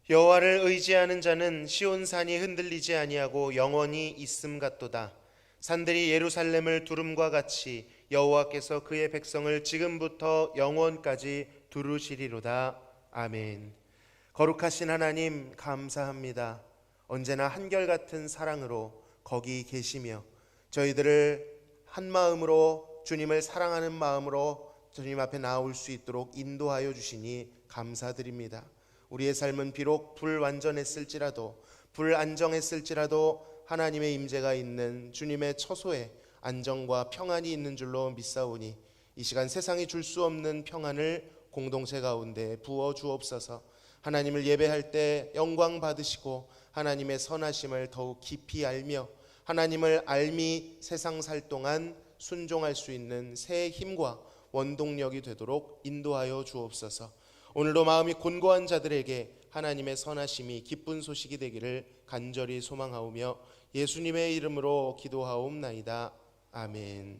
여호와를 의지하는 자는 시온산이 흔들리지 아니하고 영원히 있음 같도다. 산들이 예루살렘을 두름과 같이 여호와께서 그의 백성을 지금부터 영원까지 두루시리로다. 아멘. 거룩하신 하나님 감사합니다. 언제나 한결같은 사랑으로 거기 계시며 저희들을 한 마음으로 주님을 사랑하는 마음으로 주님 앞에 나올 수 있도록 인도하여 주시니 감사드립니다. 우리의 삶은 비록 불완전했을지라도 불안정했을지라도 하나님의 임재가 있는 주님의 처소에 안정과 평안이 있는 줄로 믿사오니 이 시간 세상이 줄 수 없는 평안을 공동체 가운데 부어 주옵소서. 하나님을 예배할 때 영광 받으시고 하나님의 선하심을 더욱 깊이 알며 하나님을 알미 세상 살 동안 순종할 수 있는 새 힘과 원동력이 되도록 인도하여 주옵소서. 오늘도 마음이 곤고한 자들에게 하나님의 선하심이 기쁜 소식이 되기를 간절히 소망하오며 예수님의 이름으로 기도하옵나이다. 아멘.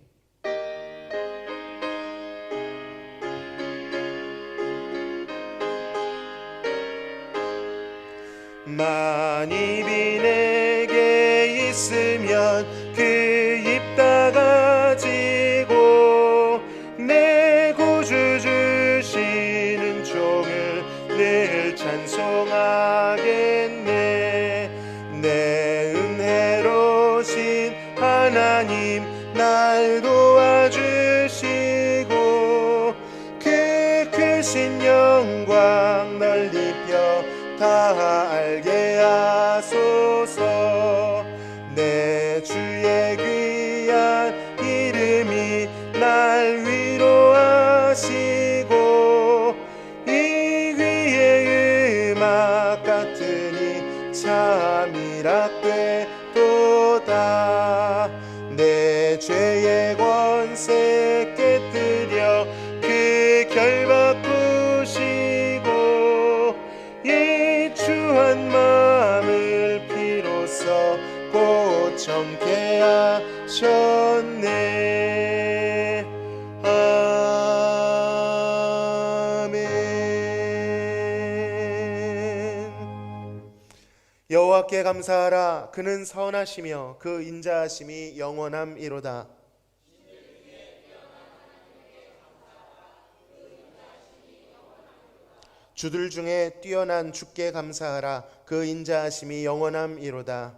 만입이 내게 있으면 그 입 닫아지고 내 구주 주시는 종을 늘 찬송하겠네. 내 은혜로신 하나님 날 도와주시고 그 크신 영광 널리 펴 다 알게 하소서. 내 주의 귀한 이름이 날 위로하시고 이 귀의 음악 같으니 참이라 꿰도다. 내 죄의 권세 깨뜨려 그 결 바꾸시고 이 추한 마음을 비로소 고청케 하셨네. 아멘. 여호와께 감사하라. 그는 선하시며 그 인자하심이 영원함이로다. 주들 중에 뛰어난 주께 감사하라. 그 인자하심이 영원함이로다.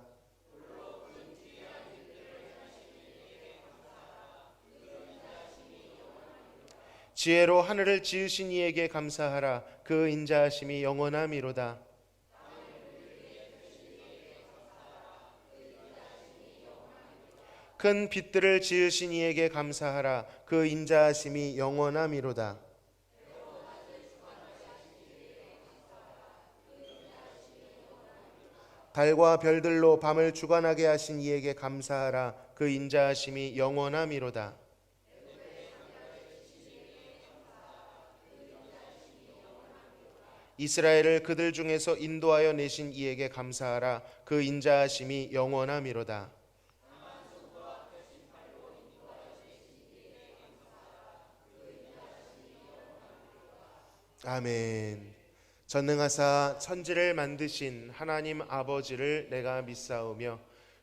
지혜로 하늘을 지으신 이에게 감사하라. 그 인자하심이 영원함이로다. 큰 빛들을 지으신 이에게 감사하라. 그 인자하심이 영원함이로다. 달과 별들로 밤을 주관하게 하신 이에게 감사하라. 그 인자하심이 영원함이로다. 이스라엘을 그들 중에서 인도하여 내신 이에게 감사하라. 그 인자하심이 영원함이로다. 아멘. 전능하사 천지를 만드신 하나님 아버지를 내가 믿사오며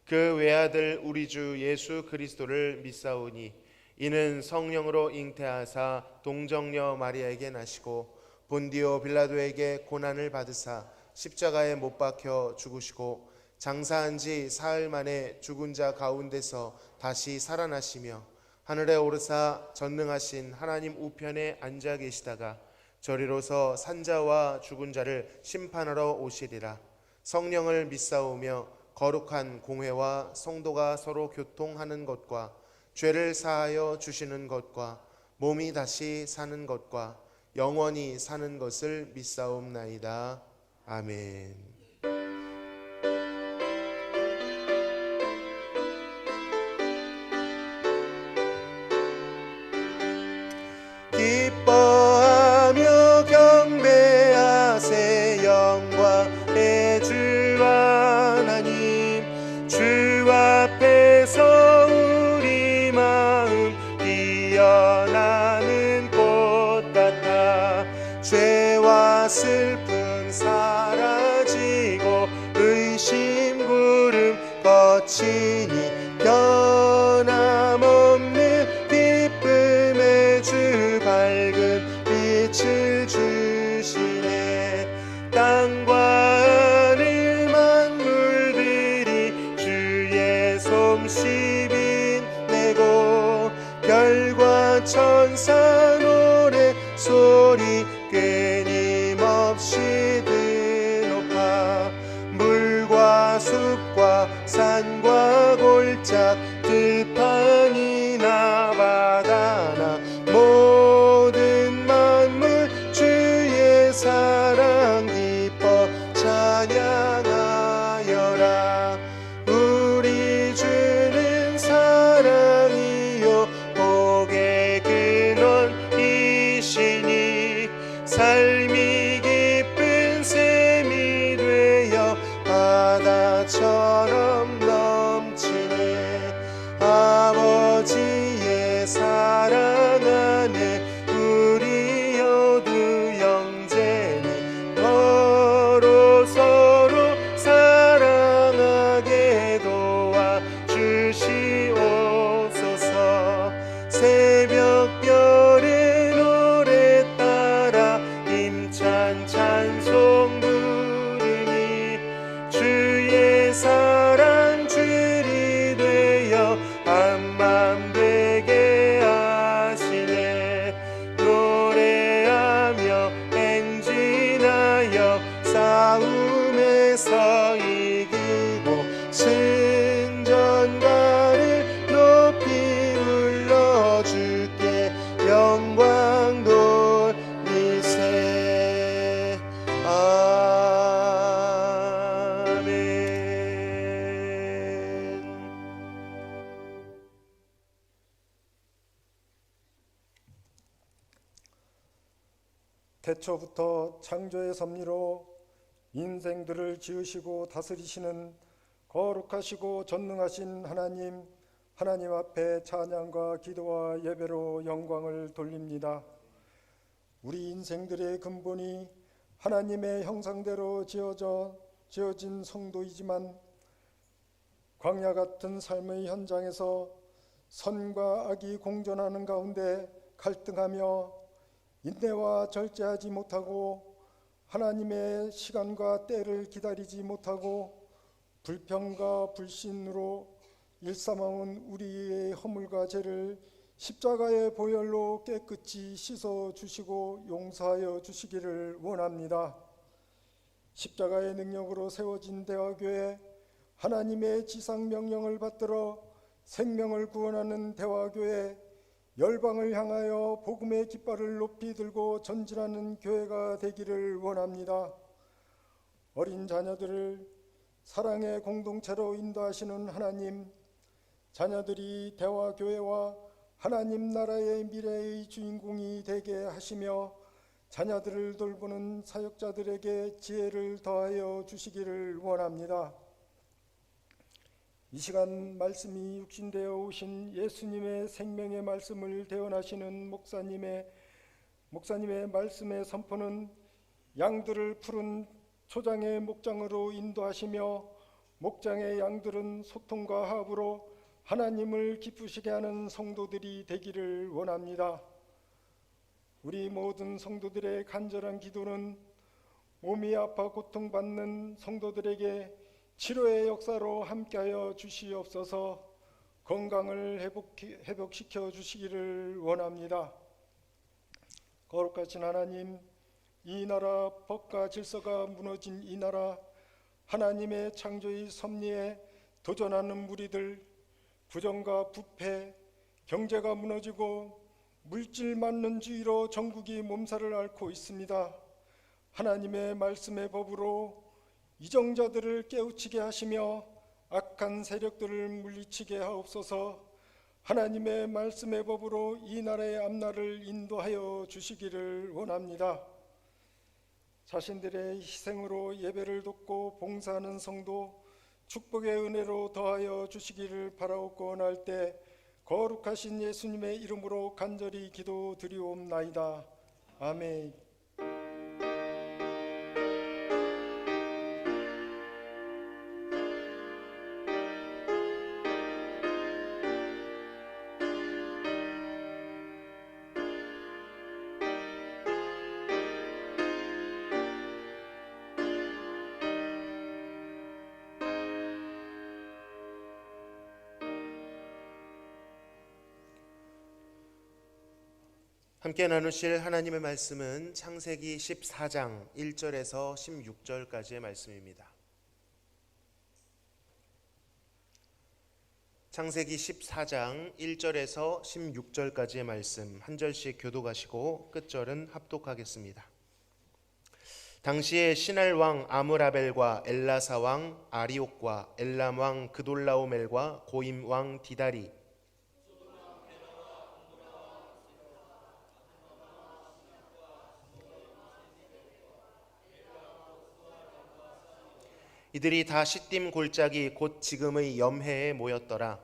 그 외아들 우리 주 예수 그리스도를 믿사오니 이는 성령으로 잉태하사 동정녀 마리아에게 나시고 본디오 빌라도에게 고난을 받으사 십자가에 못 박혀 죽으시고 장사한 지 사흘 만에 죽은 자 가운데서 다시 살아나시며 하늘에 오르사 전능하신 하나님 우편에 앉아 계시다가 저리로서 산자와 죽은 자를 심판하러 오시리라. 성령을 믿사오며 거룩한 공회와 성도가 서로 교통하는 것과 죄를 사하여 주시는 것과 몸이 다시 사는 것과 영원히 사는 것을 믿사옵나이다. 아멘. 기뻐하며 경배하세. 영광의 주 하나님. 주 앞에서 우리 마음 피어나는 꽃 같아. 죄와 슬픔 사라지고 삶이 기쁜 샘이 되어 바다처럼 넘치네. 아버지의 사랑 안에 우리 모두 형제니 서로 사랑하게 도와주시옵소서. 새벽별의 노래 따라 힘찬 찬송 부르니 주의 사랑 줄이 되어 한맘 되게 하시네. 노래하며 행진하여 싸움에서 이기고 승전가를 높이 불러주께 영광 돌리세. 아멘. 태초부터 창조의 섭리로 인생들을 지으시고 다스리시는 거룩하시고 전능하신 하나님 앞에 찬양과 기도와 예배로 영광을 돌립니다. 우리 인생들의 근본이 하나님의 형상대로 지어진 성도이지만 광야 같은 삶의 현장에서 선과 악이 공존하는 가운데 갈등하며 인내와 절제하지 못하고 하나님의 시간과 때를 기다리지 못하고 불평과 불신으로 일삼아온 우리의 허물과 죄를 십자가의 보혈로 깨끗이 씻어 주시고 용서하여 주시기를 원합니다. 십자가의 능력으로 세워진 대화교회, 하나님의 지상 명령을 받들어 생명을 구원하는 대화교회, 열방을 향하여 복음의 깃발을 높이 들고 전진하는 교회가 되기를 원합니다. 어린 자녀들을 사랑의 공동체로 인도하시는 하나님, 자녀들이 대화교회와 하나님 나라의 미래의 주인공이 되게 하시며 자녀들을 돌보는 사역자들에게 지혜를 더하여 주시기를 원합니다. 이 시간 말씀이 육신되어 오신 예수님의 생명의 말씀을 대언하시는 목사님의 말씀의 선포는 양들을 푸른 초장의 목장으로 인도하시며 목장의 양들은 소통과 합으로 하나님을 기쁘시게 하는 성도들이 되기를 원합니다. 우리 모든 성도들의 간절한 기도는 몸이 아파 고통받는 성도들에게 치료의 역사로 함께하여 주시옵소서. 건강을 회복시켜 주시기를 원합니다. 거룩하신 하나님, 이 나라 법과 질서가 무너진 이 나라, 하나님의 창조의 섭리에 도전하는 무리들, 부정과 부패, 경제가 무너지고 물질 만능주의로 전국이 몸살을 앓고 있습니다. 하나님의 말씀의 법으로 이정자들을 깨우치게 하시며 악한 세력들을 물리치게 하옵소서. 하나님의 말씀의 법으로 이 나라의 앞날을 인도하여 주시기를 원합니다. 자신들의 희생으로 예배를 돕고 봉사하는 성도 축복의 은혜로 더하여 주시기를 바라옵고 원할 때 거룩하신 예수님의 이름으로 간절히 기도드리옵나이다. 아멘. 함께 나누실 하나님의 말씀은 창세기 14장 1절에서 16절까지의 말씀입니다. 창세기 14장 1절에서 16절까지의 말씀 한 절씩 교독하시고 끝절은 합독하겠습니다. 당시에 시날 왕 아므라벨과 엘라사 왕 아리옥과 엘람 왕 그돌라오멜과 고임 왕 디다리, 이들이 다 시딤 골짜기 곧 지금의 염해에 모였더라.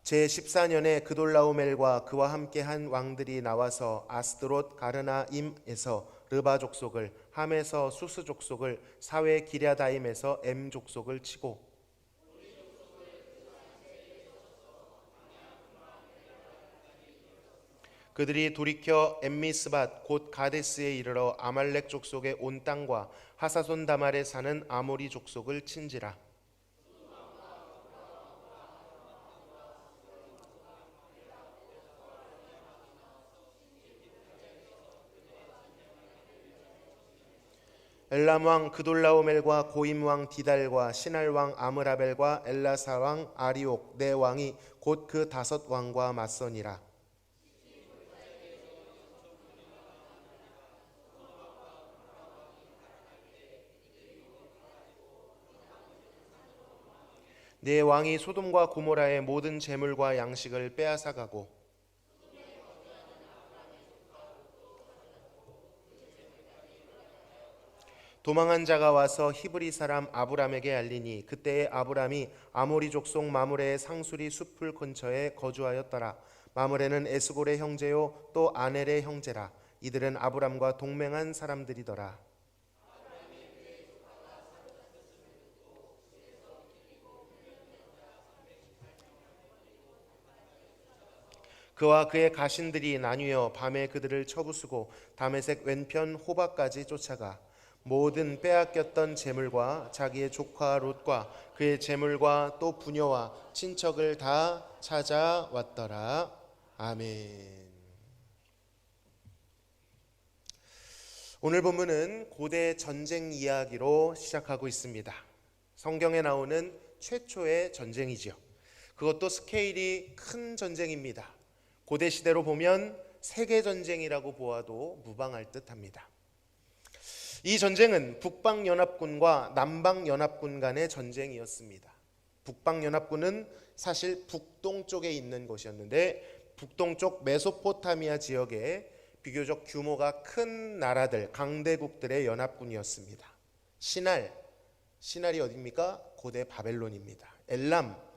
제14년에 그돌라오멜과 그와 함께한 왕들이 나와서 아스드롯 가르나임에서 르바 족속을, 함에서 수스 족속을, 사웨 기랴다임에서 엠 족속을 치고 그들이 돌이켜 엠미스밭 곧 가데스에 이르러 아말렉 족속의 온 땅과 하사손 다말에 사는 아모리 족속을 친지라. 엘람 왕 그돌라오멜과 고임 왕 디달과 시날 왕 아므라벨과 엘라사 왕 아리옥 네 왕이 곧 그 5 왕과 맞서니라. 네 왕이 소돔과 고모라의 모든 재물과 양식을 빼앗아 가고 도망한 자가 와서 히브리 사람 아브람에게 알리니 그때에 아브람이 아모리 족속 마므레의 상수리 숲을 근처에 거주하였더라. 마므레는 에스골의 형제요 또 아넬의 형제라. 이들은 아브람과 동맹한 사람들이더라. 그와 그의 가신들이 나뉘어 밤에 그들을 쳐부수고 다메섹 왼편 호박까지 쫓아가 모든 빼앗겼던 재물과 자기의 조카 롯과 그의 재물과 또 부녀와 친척을 다 찾아왔더라. 아멘. 오늘 본문은 고대 전쟁 이야기로 시작하고 있습니다. 성경에 나오는 최초의 전쟁이죠. 그것도 스케일이 큰 전쟁입니다. 고대 시대로 보면 세계 전쟁이라고 보아도 무방할 듯합니다. 이 전쟁은 북방연합군과 남방연합군 간의 전쟁이었습니다. 북방연합군은 사실 북동쪽에 있는 것이었는데 북동쪽 메소포타미아 지역에 비교적 규모가 큰 나라들, 강대국들의 연합군이었습니다. 시날이 어디입니까? 고대 바벨론입니다. 엘람,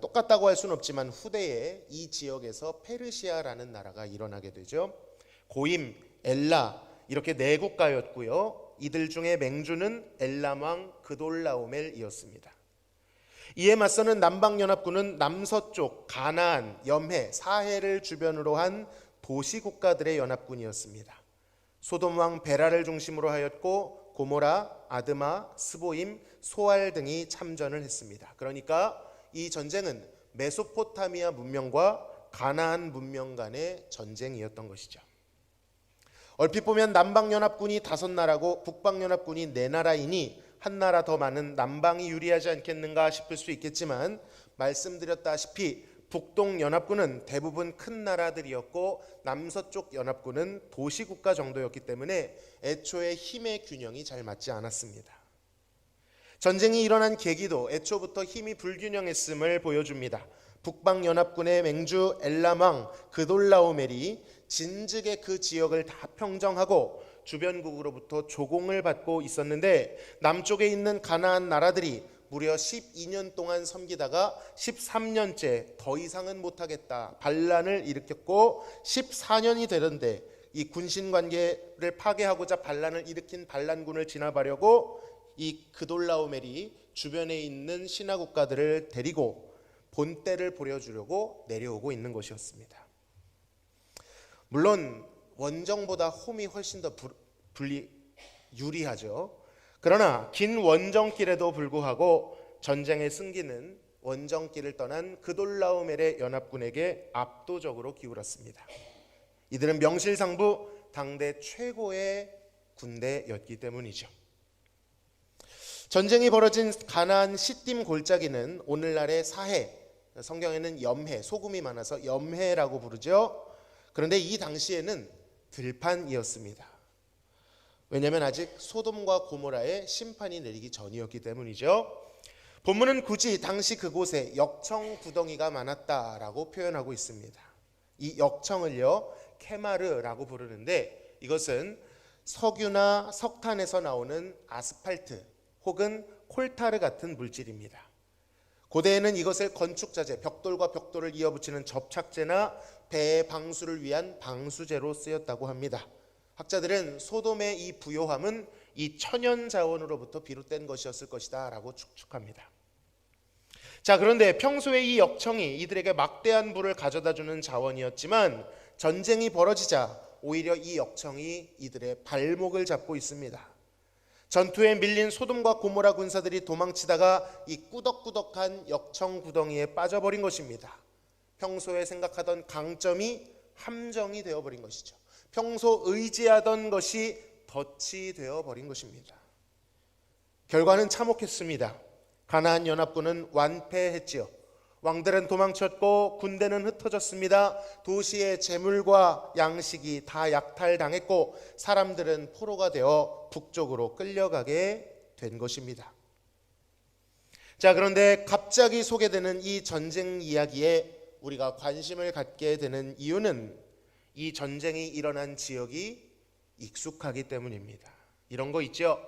똑같다고 할 수는 없지만 후대에 이 지역에서 페르시아라는 나라가 일어나게 되죠. 고임, 엘라 이렇게 네 국가였고요. 이들 중에 맹주는 엘람 왕 그돌라오멜이었습니다. 이에 맞서는 남방연합군은 남서쪽 가나안, 염해, 사해를 주변으로 한 도시국가들의 연합군이었습니다. 소돔 왕 베라를 중심으로 하였고 고모라, 아드마, 스보임, 소알 등이 참전을 했습니다. 그러니까 이 전쟁은 메소포타미아 문명과 가나안 문명 간의 전쟁이었던 것이죠. 얼핏 보면 남방연합군이 5나라고 북방연합군이 4나라이니 한 나라 더 많은 남방이 유리하지 않겠는가 싶을 수 있겠지만 말씀드렸다시피 북동연합군은 대부분 큰 나라들이었고 남서쪽 연합군은 도시국가 정도였기 때문에 애초에 힘의 균형이 잘 맞지 않았습니다. 전쟁이 일어난 계기도 애초부터 힘이 불균형했음을 보여줍니다. 북방연합군의 맹주 엘람왕 그돌라오멜이 진즉에 그 지역을 다 평정하고 주변국으로부터 조공을 받고 있었는데 남쪽에 있는 가나안 나라들이 무려 12년 동안 섬기다가 13년째 더 이상은 못하겠다 반란을 일으켰고 14년이 되던데 이 군신관계를 파괴하고자 반란을 일으킨 반란군을 진압하려고 이 그돌라오멜이 주변에 있는 신하 국가들을 데리고 본때를 보여주려고 내려오고 있는 것이었습니다. 물론 원정보다 홈이 훨씬 더 유리하죠. 그러나 긴 원정길에도 불구하고 전쟁의 승기는 원정길을 떠난 그돌라오멜의 연합군에게 압도적으로 기울었습니다. 이들은 명실상부 당대 최고의 군대였기 때문이죠. 전쟁이 벌어진 가나안 시딤 골짜기는 오늘날의 사해, 성경에는 염해, 소금이 많아서 염해라고 부르죠. 그런데 이 당시에는 들판이었습니다. 왜냐하면 아직 소돔과 고모라의 심판이 내리기 전이었기 때문이죠. 본문은 굳이 당시 그곳에 역청 구덩이가 많았다라고 표현하고 있습니다. 이 역청을요 케마르라고 부르는데 이것은 석유나 석탄에서 나오는 아스팔트 혹은 콜타르 같은 물질입니다. 고대에는 이것을 건축자재, 벽돌과 벽돌을 이어붙이는 접착제나 배의 방수를 위한 방수제로 쓰였다고 합니다. 학자들은 소돔의 이 부요함은 이 천연 자원으로부터 비롯된 것이었을 것이다 라고 추측합니다. 자, 그런데 평소에 이 역청이 이들에게 막대한 부를 가져다주는 자원이었지만 전쟁이 벌어지자 오히려 이 역청이 이들의 발목을 잡고 있습니다. 전투에 밀린 소돔과 고모라 군사들이 도망치다가 이 꾸덕꾸덕한 역청 구덩이에 빠져버린 것입니다. 평소에 생각하던 강점이 함정이 되어버린 것이죠. 평소 의지하던 것이 덫이 되어버린 것입니다. 결과는 참혹했습니다. 가나안 연합군은 완패했지요. 왕들은 도망쳤고 군대는 흩어졌습니다. 도시의 재물과 양식이 다 약탈당했고 사람들은 포로가 되어 북쪽으로 끌려가게 된 것입니다. 자, 그런데 갑자기 소개되는 이 전쟁 이야기에 우리가 관심을 갖게 되는 이유는 이 전쟁이 일어난 지역이 익숙하기 때문입니다. 이런 거 있죠.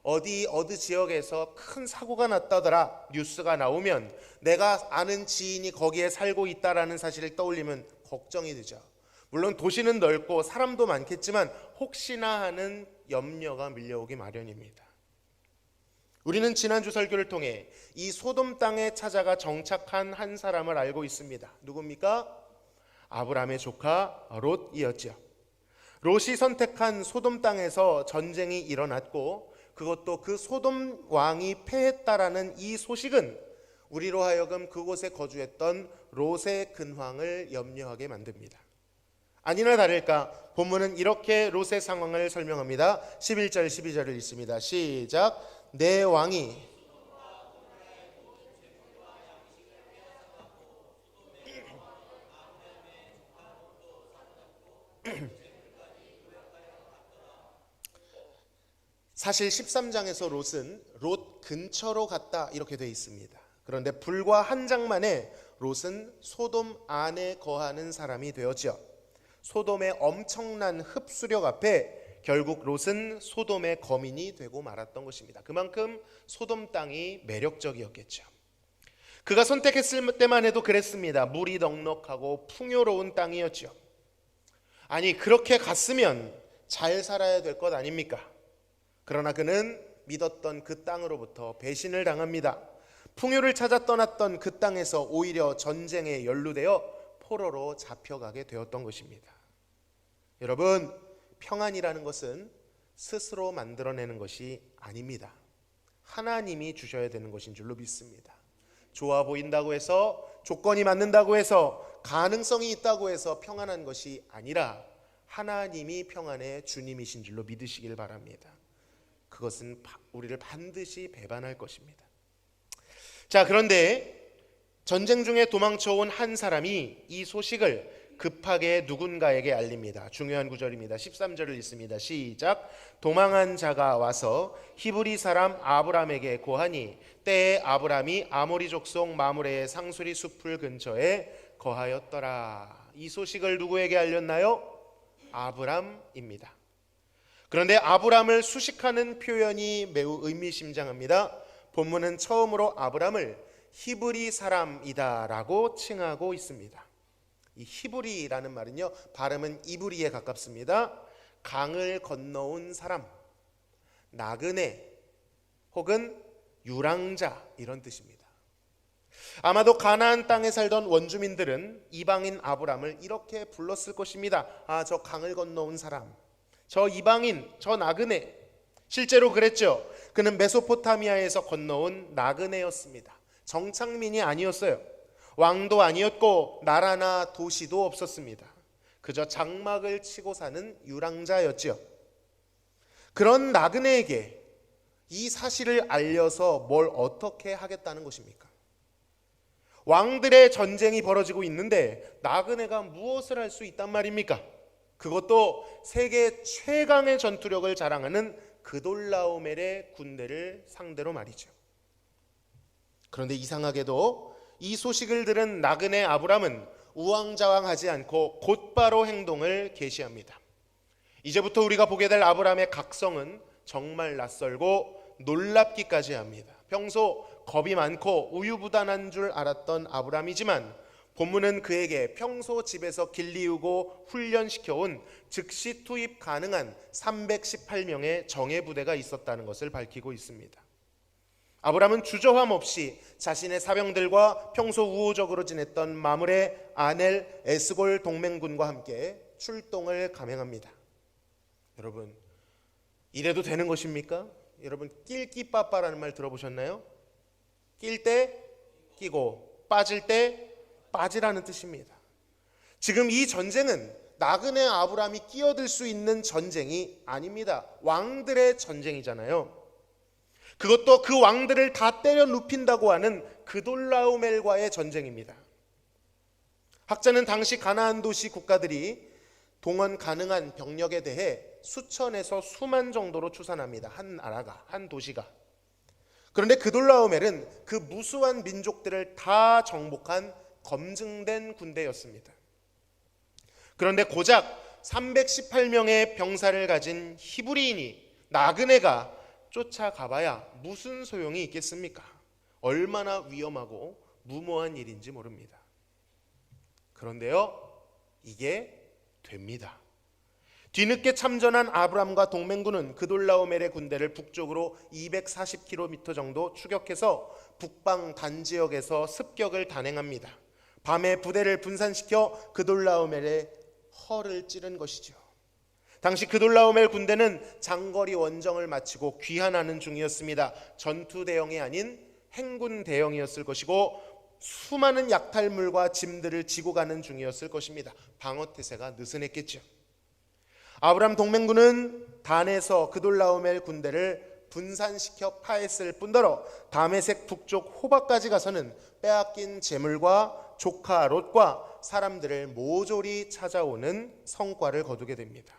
어디 지역에서 큰 사고가 났다더라 뉴스가 나오면 내가 아는 지인이 거기에 살고 있다라는 사실을 떠올리면 걱정이 되죠. 물론 도시는 넓고 사람도 많겠지만 혹시나 하는 염려가 밀려오기 마련입니다. 우리는 지난주 설교를 통해 이 소돔 땅에 찾아가 정착한 한 사람을 알고 있습니다. 누굽니까? 아브라함의 조카 롯이었죠. 롯이 선택한 소돔 땅에서 전쟁이 일어났고 그것도 그 소돔 왕이 패했다라는 이 소식은 우리로 하여금 그곳에 거주했던 롯의 근황을 염려하게 만듭니다. 아니나 다를까 본문은 이렇게 롯의 상황을 설명합니다. 11절 12절을 읽습니다. 시작. 내 왕이 사실 13장에서 롯은 롯 근처로 갔다 이렇게 되어 있습니다. 그런데 불과 한 장 만에 롯은 소돔 안에 거하는 사람이 되었죠. 소돔의 엄청난 흡수력 앞에 결국 롯은 소돔의 거민이 되고 말았던 것입니다. 그만큼 소돔 땅이 매력적이었겠죠. 그가 선택했을 때만 해도 그랬습니다. 물이 넉넉하고 풍요로운 땅이었죠. 아니 그렇게 갔으면 잘 살아야 될 것 아닙니까? 그러나 그는 믿었던 그 땅으로부터 배신을 당합니다. 풍요를 찾아 떠났던 그 땅에서 오히려 전쟁에 연루되어 포로로 잡혀가게 되었던 것입니다. 여러분, 평안이라는 것은 스스로 만들어내는 것이 아닙니다. 하나님이 주셔야 되는 것인 줄로 믿습니다. 좋아 보인다고 해서, 조건이 맞는다고 해서, 가능성이 있다고 해서 평안한 것이 아니라 하나님이 평안의 주님이신 줄로 믿으시길 바랍니다. 그것은 우리를 반드시 배반할 것입니다. 자, 그런데 전쟁 중에 도망쳐온 한 사람이 이 소식을 급하게 누군가에게 알립니다. 중요한 구절입니다. 13절을 읽습니다. 시작. 도망한 자가 와서 히브리 사람 아브람에게 고하니 때에 아브람이 아모리 족속 마므레의 상수리 숲을 근처에 거하였더라. 이 소식을 누구에게 알렸나요? 아브람입니다. 그런데 아브람을 수식하는 표현이 매우 의미심장합니다. 본문은 처음으로 아브람을 히브리 사람이다라고 칭하고 있습니다. 이 히브리라는 말은요, 발음은 이브리에 가깝습니다. 강을 건너온 사람, 나그네 혹은 유랑자 이런 뜻입니다. 아마도 가나안 땅에 살던 원주민들은 이방인 아브람을 이렇게 불렀을 것입니다. 아, 저 강을 건너온 사람, 저 이방인, 저 나그네. 실제로 그랬죠. 그는 메소포타미아에서 건너온 나그네였습니다. 정착민이 아니었어요. 왕도 아니었고 나라나 도시도 없었습니다. 그저 장막을 치고 사는 유랑자였죠. 그런 나그네에게 이 사실을 알려서 뭘 어떻게 하겠다는 것입니까? 왕들의 전쟁이 벌어지고 있는데 나그네가 무엇을 할 수 있단 말입니까? 그것도 세계 최강의 전투력을 자랑하는 그돌라오멜의 군대를 상대로 말이죠. 그런데 이상하게도 이 소식을 들은 나그네 아브람은 우왕좌왕하지 않고 곧바로 행동을 개시합니다. 이제부터 우리가 보게 될 아브라함의 각성은 정말 낯설고 놀랍기까지 합니다. 평소 겁이 많고 우유부단한 줄 알았던 아브라함이지만 본문은 그에게 평소 집에서 길리우고 훈련시켜온 즉시 투입 가능한 318명의 정예부대가 있었다는 것을 밝히고 있습니다. 아브라함은 주저함 없이 자신의 사병들과 평소 우호적으로 지냈던 마므레, 아넬, 에스골 동맹군과 함께 출동을 감행합니다. 여러분, 이래도 되는 것입니까? 여러분, 낄끼빠빠라는 말 들어보셨나요? 낄 때 끼고 빠질 때 빠지라는 뜻입니다. 지금 이 전쟁은 나그네 아브라함이 끼어들 수 있는 전쟁이 아닙니다. 왕들의 전쟁이잖아요. 그것도 그 왕들을 다 때려 눕힌다고 하는 그돌라오멜과의 전쟁입니다. 학자는 당시 가나안 도시 국가들이 동원 가능한 병력에 대해 수천에서 수만 정도로 추산합니다. 한 나라가, 한 도시가. 그런데 그돌라오멜은 그 무수한 민족들을 다 정복한 검증된 군대였습니다. 그런데 고작 318명의 병사를 가진 히브리인이, 나그네가 쫓아가봐야 무슨 소용이 있겠습니까? 얼마나 위험하고 무모한 일인지 모릅니다. 그런데요, 이게 됩니다. 뒤늦게 참전한 아브람과 동맹군은 그돌라오멜의 군대를 북쪽으로 240km 정도 추격해서 북방 단지역에서 습격을 단행합니다. 밤에 부대를 분산시켜 그돌라오멜의 허를 찌른 것이죠. 당시 그돌라오멜 군대는 장거리 원정을 마치고 귀환하는 중이었습니다. 전투 대형이 아닌 행군 대형이었을 것이고 수많은 약탈물과 짐들을 지고 가는 중이었을 것입니다. 방어태세가 느슨했겠죠. 아브람 동맹군은 단에서 그돌라오멜 군대를 분산시켜 파했을 뿐더러 다메섹 북쪽 호바까지 가서는 빼앗긴 재물과 조카 롯과 사람들을 모조리 찾아오는 성과를 거두게 됩니다.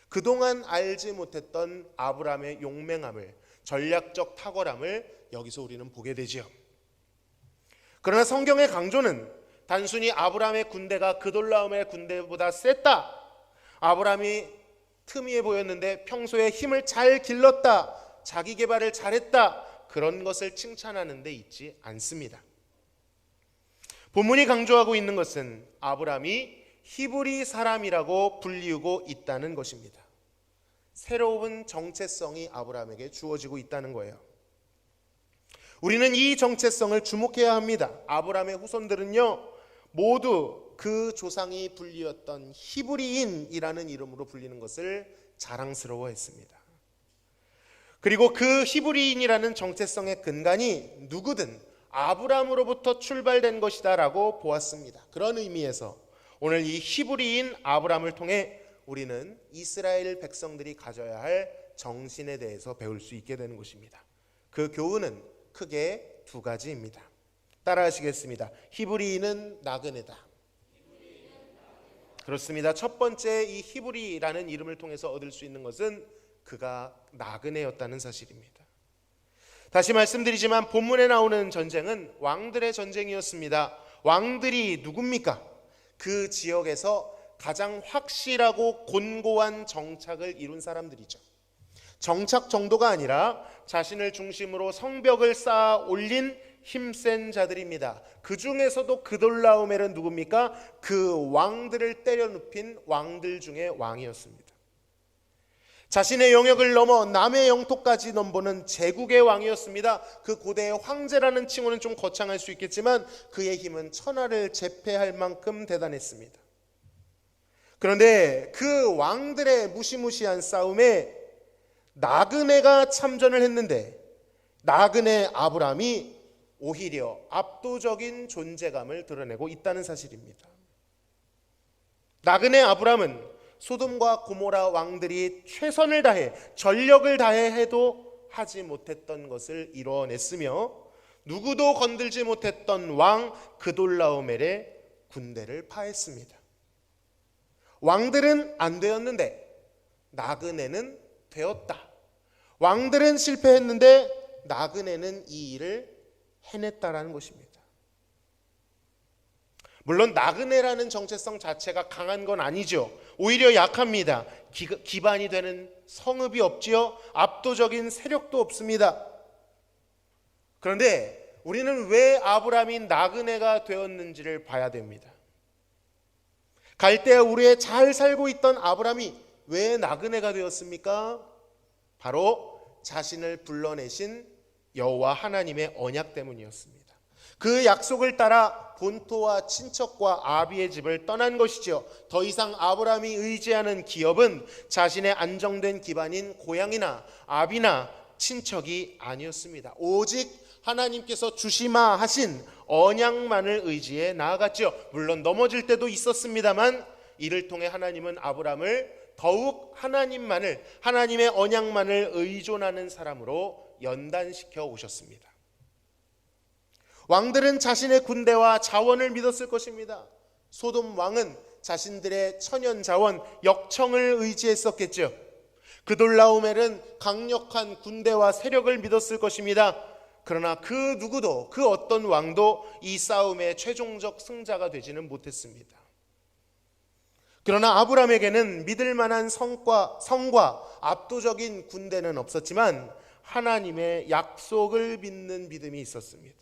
그동안 알지 못했던 아브람의 용맹함을, 전략적 탁월함을 여기서 우리는 보게 되지요. 그러나 성경의 강조는 단순히 아브람의 군대가 그돌라오멜 군대보다 셌다, 아브람이 틈이해 보였는데 평소에 힘을 잘 길렀다, 자기 개발을 잘했다, 그런 것을 칭찬하는 데 있지 않습니다. 본문이 강조하고 있는 것은 아브람이 히브리 사람이라고 불리우고 있다는 것입니다. 새로운 정체성이 아브람에게 주어지고 있다는 거예요. 우리는 이 정체성을 주목해야 합니다. 아브람의 후손들은요, 모두 그 조상이 불리웠던 히브리인이라는 이름으로 불리는 것을 자랑스러워했습니다. 그리고 그 히브리인이라는 정체성의 근간이 누구든 아브람으로부터 출발된 것이다라고 보았습니다. 그런 의미에서 오늘 이 히브리인 아브람을 통해 우리는 이스라엘 백성들이 가져야 할 정신에 대해서 배울 수 있게 되는 것입니다. 그 교훈은 크게 두 가지입니다. 따라하시겠습니다. 히브리인은 나그네다. 그렇습니다. 첫 번째, 이 히브리라는 이름을 통해서 얻을 수 있는 것은 그가 나그네였다는 사실입니다. 다시 말씀드리지만 본문에 나오는 전쟁은 왕들의 전쟁이었습니다. 왕들이 누굽니까? 그 지역에서 가장 확실하고 곤고한 정착을 이룬 사람들이죠. 정착 정도가 아니라 자신을 중심으로 성벽을 쌓아 올린 힘센 자들입니다. 그 중에서도 그돌라오멜은 누굽니까? 그 왕들을 때려 눕힌 왕들 중에 왕이었습니다. 자신의 영역을 넘어 남의 영토까지 넘보는 제국의 왕이었습니다. 그 고대의 황제라는 칭호는 좀 거창할 수 있겠지만 그의 힘은 천하를 제패할 만큼 대단했습니다. 그런데 그 왕들의 무시무시한 싸움에 나그네가 참전을 했는데 나그네 아브람이 오히려 압도적인 존재감을 드러내고 있다는 사실입니다. 나그네 아브람은 소돔과 고모라 왕들이 최선을 다해 전력을 다해 해도 하지 못했던 것을 이뤄냈으며 누구도 건들지 못했던 왕 그돌라오멜의 군대를 파했습니다. 왕들은 안 되었는데 나그네는 되었다. 왕들은 실패했는데 나그네는 이 일을 해냈다라는 것입니다. 물론 나그네라는 정체성 자체가 강한 건 아니죠. 오히려 약합니다. 기반이 되는 성읍이 없지요. 압도적인 세력도 없습니다. 그런데 우리는 왜 아브라함이 나그네가 되었는지를 봐야 됩니다. 갈대아 우르에 잘 살고 있던 아브라함이 왜 나그네가 되었습니까? 바로 자신을 불러내신 여호와 하나님의 언약 때문이었습니다. 그 약속을 따라 본토와 친척과 아비의 집을 떠난 것이죠. 더 이상 아브라함이 의지하는 기업은 자신의 안정된 기반인 고향이나 아비나 친척이 아니었습니다. 오직 하나님께서 주시마 하신 언약만을 의지해 나아갔죠. 물론 넘어질 때도 있었습니다만 이를 통해 하나님은 아브라함을 더욱 하나님의 언약만을 의존하는 사람으로 연단시켜 오셨습니다. 왕들은 자신의 군대와 자원을 믿었을 것입니다. 소돔 왕은 자신들의 천연 자원, 역청을 의지했었겠죠. 그돌라오멜은 강력한 군대와 세력을 믿었을 것입니다. 그러나 그 누구도, 그 어떤 왕도 이 싸움의 최종적 승자가 되지는 못했습니다. 그러나 아브라함에게는 믿을 만한 성과 압도적인 군대는 없었지만 하나님의 약속을 믿는 믿음이 있었습니다.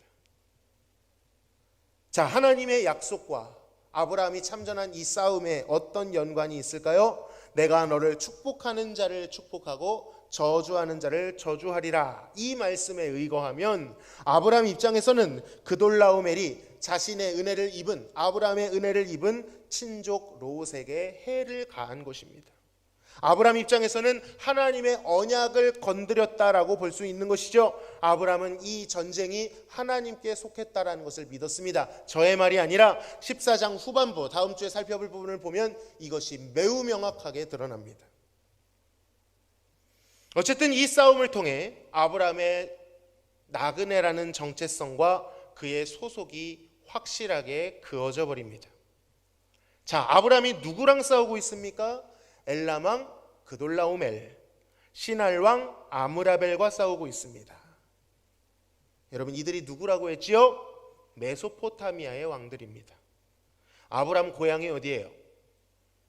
자, 하나님의 약속과 아브라함이 참전한 이 싸움에 어떤 연관이 있을까요? 내가 너를 축복하는 자를 축복하고 저주하는 자를 저주하리라. 이 말씀에 의거하면 아브라함 입장에서는 그돌라오멜이 아브라함의 은혜를 입은 친족 롯에게 해를 가한 것입니다. 아브라함 입장에서는 하나님의 언약을 건드렸다라고 볼 수 있는 것이죠. 아브라함은 이 전쟁이 하나님께 속했다라는 것을 믿었습니다. 저의 말이 아니라 14장 후반부, 다음 주에 살펴볼 부분을 보면 이것이 매우 명확하게 드러납니다. 어쨌든 이 싸움을 통해 아브라함의 나그네라는 정체성과 그의 소속이 확실하게 그어져 버립니다. 자, 아브라함이 누구랑 싸우고 있습니까? 엘람왕 그돌라오멜, 시날왕 아므라벨과 싸우고 있습니다. 여러분, 이들이 누구라고 했지요? 메소포타미아의 왕들입니다. 아브라함 고향이 어디예요?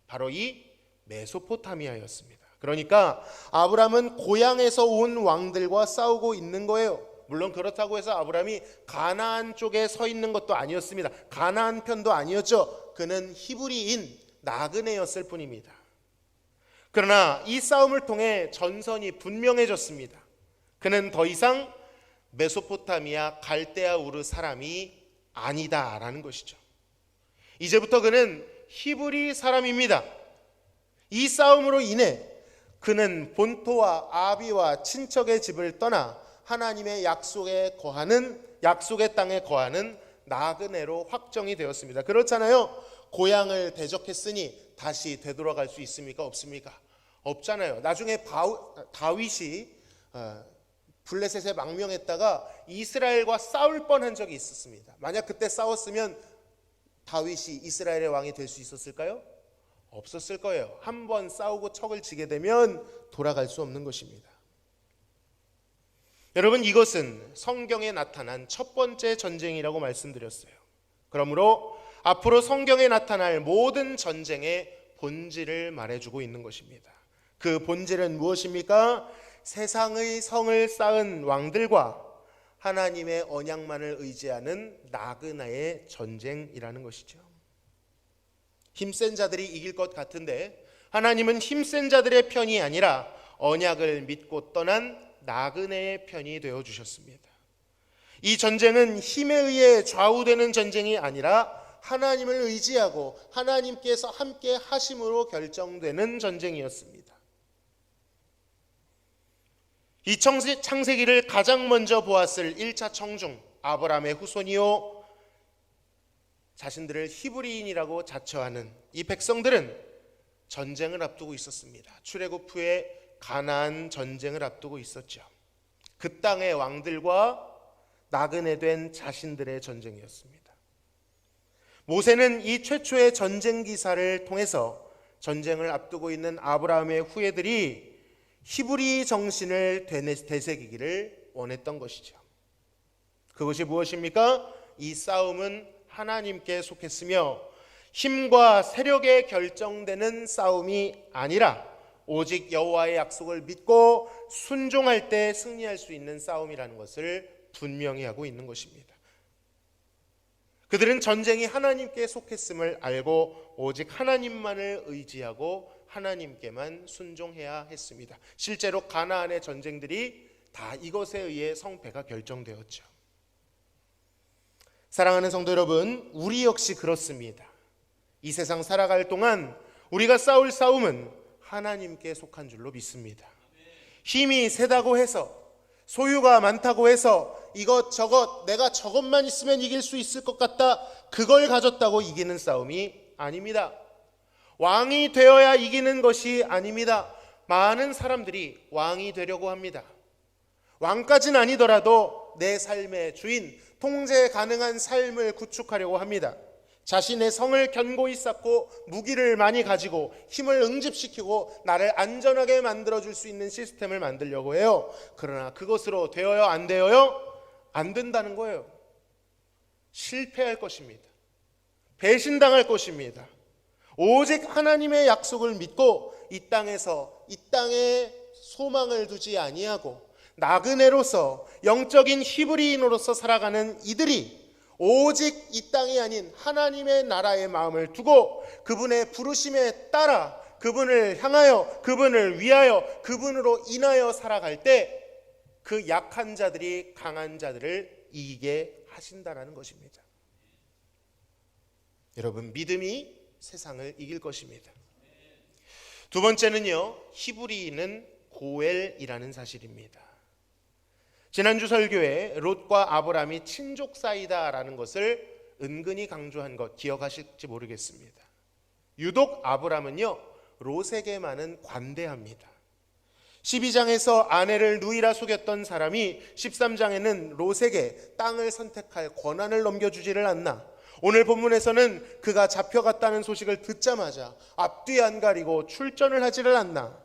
바로 이 메소포타미아였습니다. 그러니까 아브라함은 고향에서 온 왕들과 싸우고 있는 거예요. 물론 그렇다고 해서 아브라함이 가나안 쪽에 서 있는 것도 아니었습니다. 가나안 편도 아니었죠. 그는 히브리인 나그네였을 뿐입니다. 그러나 이 싸움을 통해 전선이 분명해졌습니다. 그는 더 이상 메소포타미아 갈대아 우르 사람이 아니다라는 것이죠. 이제부터 그는 히브리 사람입니다. 이 싸움으로 인해 그는 본토와 아비와 친척의 집을 떠나 하나님의 약속의 땅에 거하는 나그네로 확정이 되었습니다. 그렇잖아요. 고향을 대적했으니 다시 되돌아갈 수 있습니까? 없습니까? 없잖아요. 나중에 다윗이 블레셋에 망명했다가 이스라엘과 싸울 뻔한 적이 있었습니다. 만약 그때 싸웠으면 다윗이 이스라엘의 왕이 될 수 있었을까요? 없었을 거예요. 한번 싸우고 척을 지게 되면 돌아갈 수 없는 것입니다. 여러분, 이것은 성경에 나타난 첫 번째 전쟁이라고 말씀드렸어요. 그러므로 앞으로 성경에 나타날 모든 전쟁의 본질을 말해주고 있는 것입니다. 그 본질은 무엇입니까? 세상의 성을 쌓은 왕들과 하나님의 언약만을 의지하는 나그네의 전쟁이라는 것이죠. 힘센 자들이 이길 것 같은데 하나님은 힘센 자들의 편이 아니라 언약을 믿고 떠난 나그네의 편이 되어주셨습니다. 이 전쟁은 힘에 의해 좌우되는 전쟁이 아니라 하나님을 의지하고 하나님께서 함께 하심으로 결정되는 전쟁이었습니다. 이 창세기를 가장 먼저 보았을 1차 청중 아브라함의 후손이요 자신들을 히브리인이라고 자처하는 이 백성들은 전쟁을 앞두고 있었습니다. 출애굽 후에 가나안 전쟁을 앞두고 있었죠. 그 땅의 왕들과 나그네된 자신들의 전쟁이었습니다. 모세는 이 최초의 전쟁 기사를 통해서 전쟁을 앞두고 있는 아브라함의 후예들이 히브리 정신을 되새기기를 원했던 것이죠. 그것이 무엇입니까? 이 싸움은 하나님께 속했으며 힘과 세력에 결정되는 싸움이 아니라 오직 여호와의 약속을 믿고 순종할 때 승리할 수 있는 싸움이라는 것을 분명히 하고 있는 것입니다. 그들은 전쟁이 하나님께 속했음을 알고 오직 하나님만을 의지하고 하나님께만 순종해야 했습니다. 실제로 가나안의 전쟁들이 다 이것에 의해 성패가 결정되었죠. 사랑하는 성도 여러분, 우리 역시 그렇습니다. 이 세상 살아갈 동안 우리가 싸울 싸움은 하나님께 속한 줄로 믿습니다. 힘이 세다고 해서, 소유가 많다고 해서 이것저것 내가 저것만 있으면 이길 수 있을 것 같다, 그걸 가졌다고 이기는 싸움이 아닙니다. 왕이 되어야 이기는 것이 아닙니다. 많은 사람들이 왕이 되려고 합니다. 왕까지는 아니더라도 내 삶의 주인, 통제 가능한 삶을 구축하려고 합니다. 자신의 성을 견고히 쌓고 무기를 많이 가지고 힘을 응집시키고 나를 안전하게 만들어줄 수 있는 시스템을 만들려고 해요. 그러나 그것으로 되어요? 안 되어요? 안 된다는 거예요. 실패할 것입니다. 배신당할 것입니다. 오직 하나님의 약속을 믿고 이 땅에서 이 땅에 소망을 두지 아니하고 나그네로서 영적인 히브리인으로서 살아가는 이들이 오직 이 땅이 아닌 하나님의 나라의 마음을 두고 그분의 부르심에 따라 그분을 향하여, 그분을 위하여, 그분으로 인하여 살아갈 때 그 약한 자들이 강한 자들을 이기게 하신다라는 것입니다. 여러분, 믿음이 세상을 이길 것입니다. 두 번째는요, 히브리인은 고엘이라는 사실입니다. 지난주 설교에 롯과 아브라함이 친족 사이다라는 것을 은근히 강조한 것 기억하실지 모르겠습니다. 유독 아브라함은요, 롯에게만은 관대합니다. 12장에서 아내를 누이라 속였던 사람이 13장에는 롯에게 땅을 선택할 권한을 넘겨주지를 않나. 오늘 본문에서는 그가 잡혀갔다는 소식을 듣자마자 앞뒤 안 가리고 출전을 하지를 않나.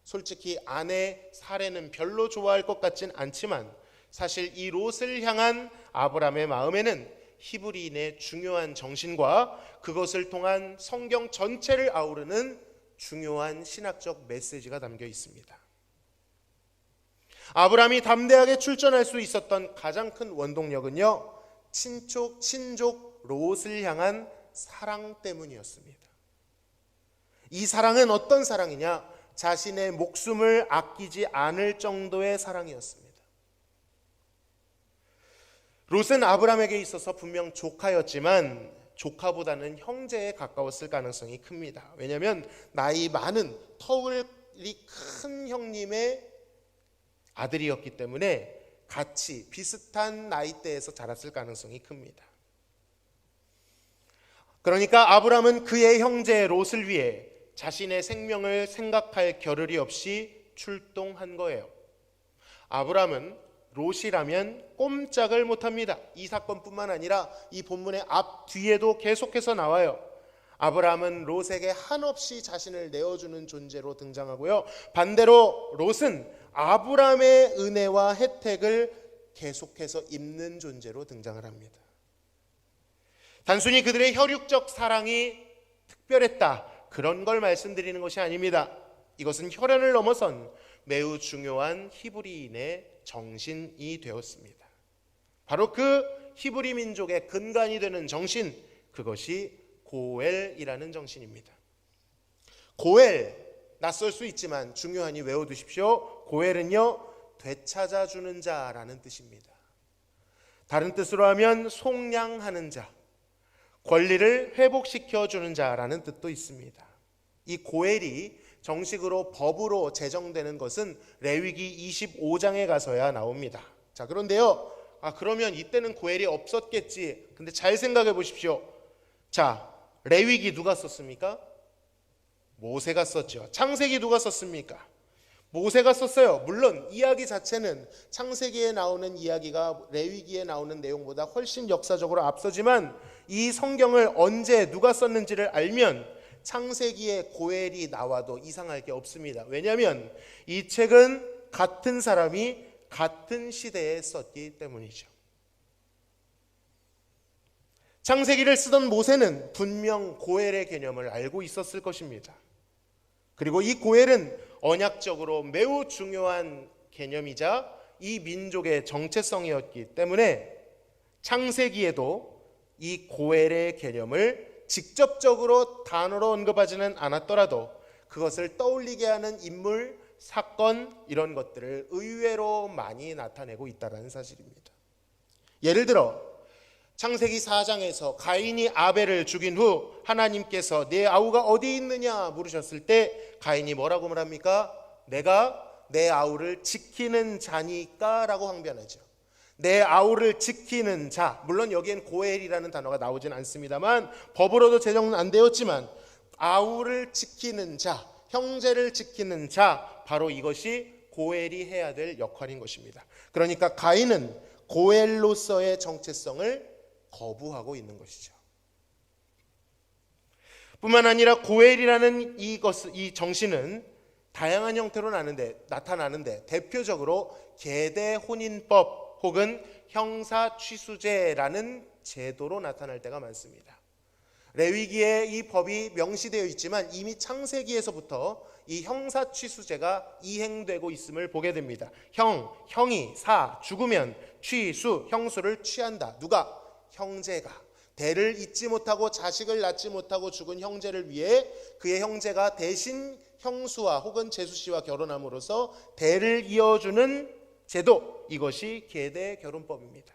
솔직히 아내 사례는 별로 좋아할 것 같진 않지만 사실 이 롯을 향한 아브라함의 마음에는 히브리인의 중요한 정신과 그것을 통한 성경 전체를 아우르는 중요한 신학적 메시지가 담겨 있습니다. 아브라함이 담대하게 출전할 수 있었던 가장 큰 원동력은요, 친족 롯을 향한 사랑 때문이었습니다. 이 사랑은 어떤 사랑이냐? 자신의 목숨을 아끼지 않을 정도의 사랑이었습니다. 롯은 아브라함에게 있어서 분명 조카였지만 조카보다는 형제에 가까웠을 가능성이 큽니다. 왜냐하면 나이 많은 터울이 큰 형님의 아들이었기 때문에 같이 비슷한 나이대에서 자랐을 가능성이 큽니다. 그러니까 아브라함은 그의 형제 롯을 위해 자신의 생명을 생각할 겨를이 없이 출동한 거예요. 아브라함은 롯이라면 꼼짝을 못합니다. 이 사건뿐만 아니라 이 본문의 앞 뒤에도 계속해서 나와요. 아브라함은 롯에게 한없이 자신을 내어주는 존재로 등장하고요, 반대로 롯은 아브라함의 은혜와 혜택을 계속해서 입는 존재로 등장을 합니다. 단순히 그들의 혈육적 사랑이 특별했다, 그런 걸 말씀드리는 것이 아닙니다. 이것은 혈연을 넘어선 매우 중요한 히브리인의 정신이 되었습니다. 바로 그 히브리 민족의 근간이 되는 정신, 그것이 고엘이라는 정신입니다. 고엘, 낯설 수 있지만 중요하니 외워두십시오. 고엘은요, 되찾아주는 자라는 뜻입니다. 다른 뜻으로 하면 속량하는 자, 권리를 회복시켜주는 자라는 뜻도 있습니다. 이 고엘이 정식으로 법으로 제정되는 것은 레위기 25장에 가서야 나옵니다. 자, 그런데요, 그러면 이때는 고엘이 없었겠지. 근데 잘 생각해 보십시오. 자, 레위기 누가 썼습니까? 모세가 썼죠. 창세기 누가 썼습니까? 모세가 썼어요. 물론 이야기 자체는 창세기에 나오는 이야기가 레위기에 나오는 내용보다 훨씬 역사적으로 앞서지만 이 성경을 언제 누가 썼는지를 알면 창세기에 고엘이 나와도 이상할 게 없습니다. 왜냐하면 이 책은 같은 사람이 같은 시대에 썼기 때문이죠. 창세기를 쓰던 모세는 분명 고엘의 개념을 알고 있었을 것입니다. 그리고 이 고엘은 언약적으로 매우 중요한 개념이자 이 민족의 정체성이었기 때문에 창세기에도 이 고엘의 개념을 직접적으로 단어로 언급하지는 않았더라도 그것을 떠올리게 하는 인물, 사건 이런 것들을 의외로 많이 나타내고 있다는 사실입니다. 예를 들어 창세기 4장에서 가인이 아벨을 죽인 후 하나님께서 내 아우가 어디 있느냐 물으셨을 때 가인이 뭐라고 말합니까? 내가 내 아우를 지키는 자니까 라고 항변하죠. 내 아우를 지키는 자, 물론 여기엔 고엘이라는 단어가 나오진 않습니다만 법으로도 제정은 안 되었지만 아우를 지키는 자, 형제를 지키는 자, 바로 이것이 고엘이 해야 될 역할인 것입니다. 그러니까 가인은 고엘로서의 정체성을 거부하고 있는 것이죠. 뿐만 아니라 고엘이라는 이 정신은 다양한 형태로 나타나는데 대표적으로 계대 혼인법 혹은 형사 취수제라는 제도로 나타날 때가 많습니다. 레위기에 이 법이 명시되어 있지만 이미 창세기에서부터 이 형사 취수제가 이행되고 있음을 보게 됩니다. 형이 죽으면 취수, 형수를 취한다. 누가? 형제가. 대를 잇지 못하고 자식을 낳지 못하고 죽은 형제를 위해 그의 형제가 대신 형수와 혹은 제수씨와 결혼함으로써 대를 이어주는 제도, 이것이 계대 결혼법입니다.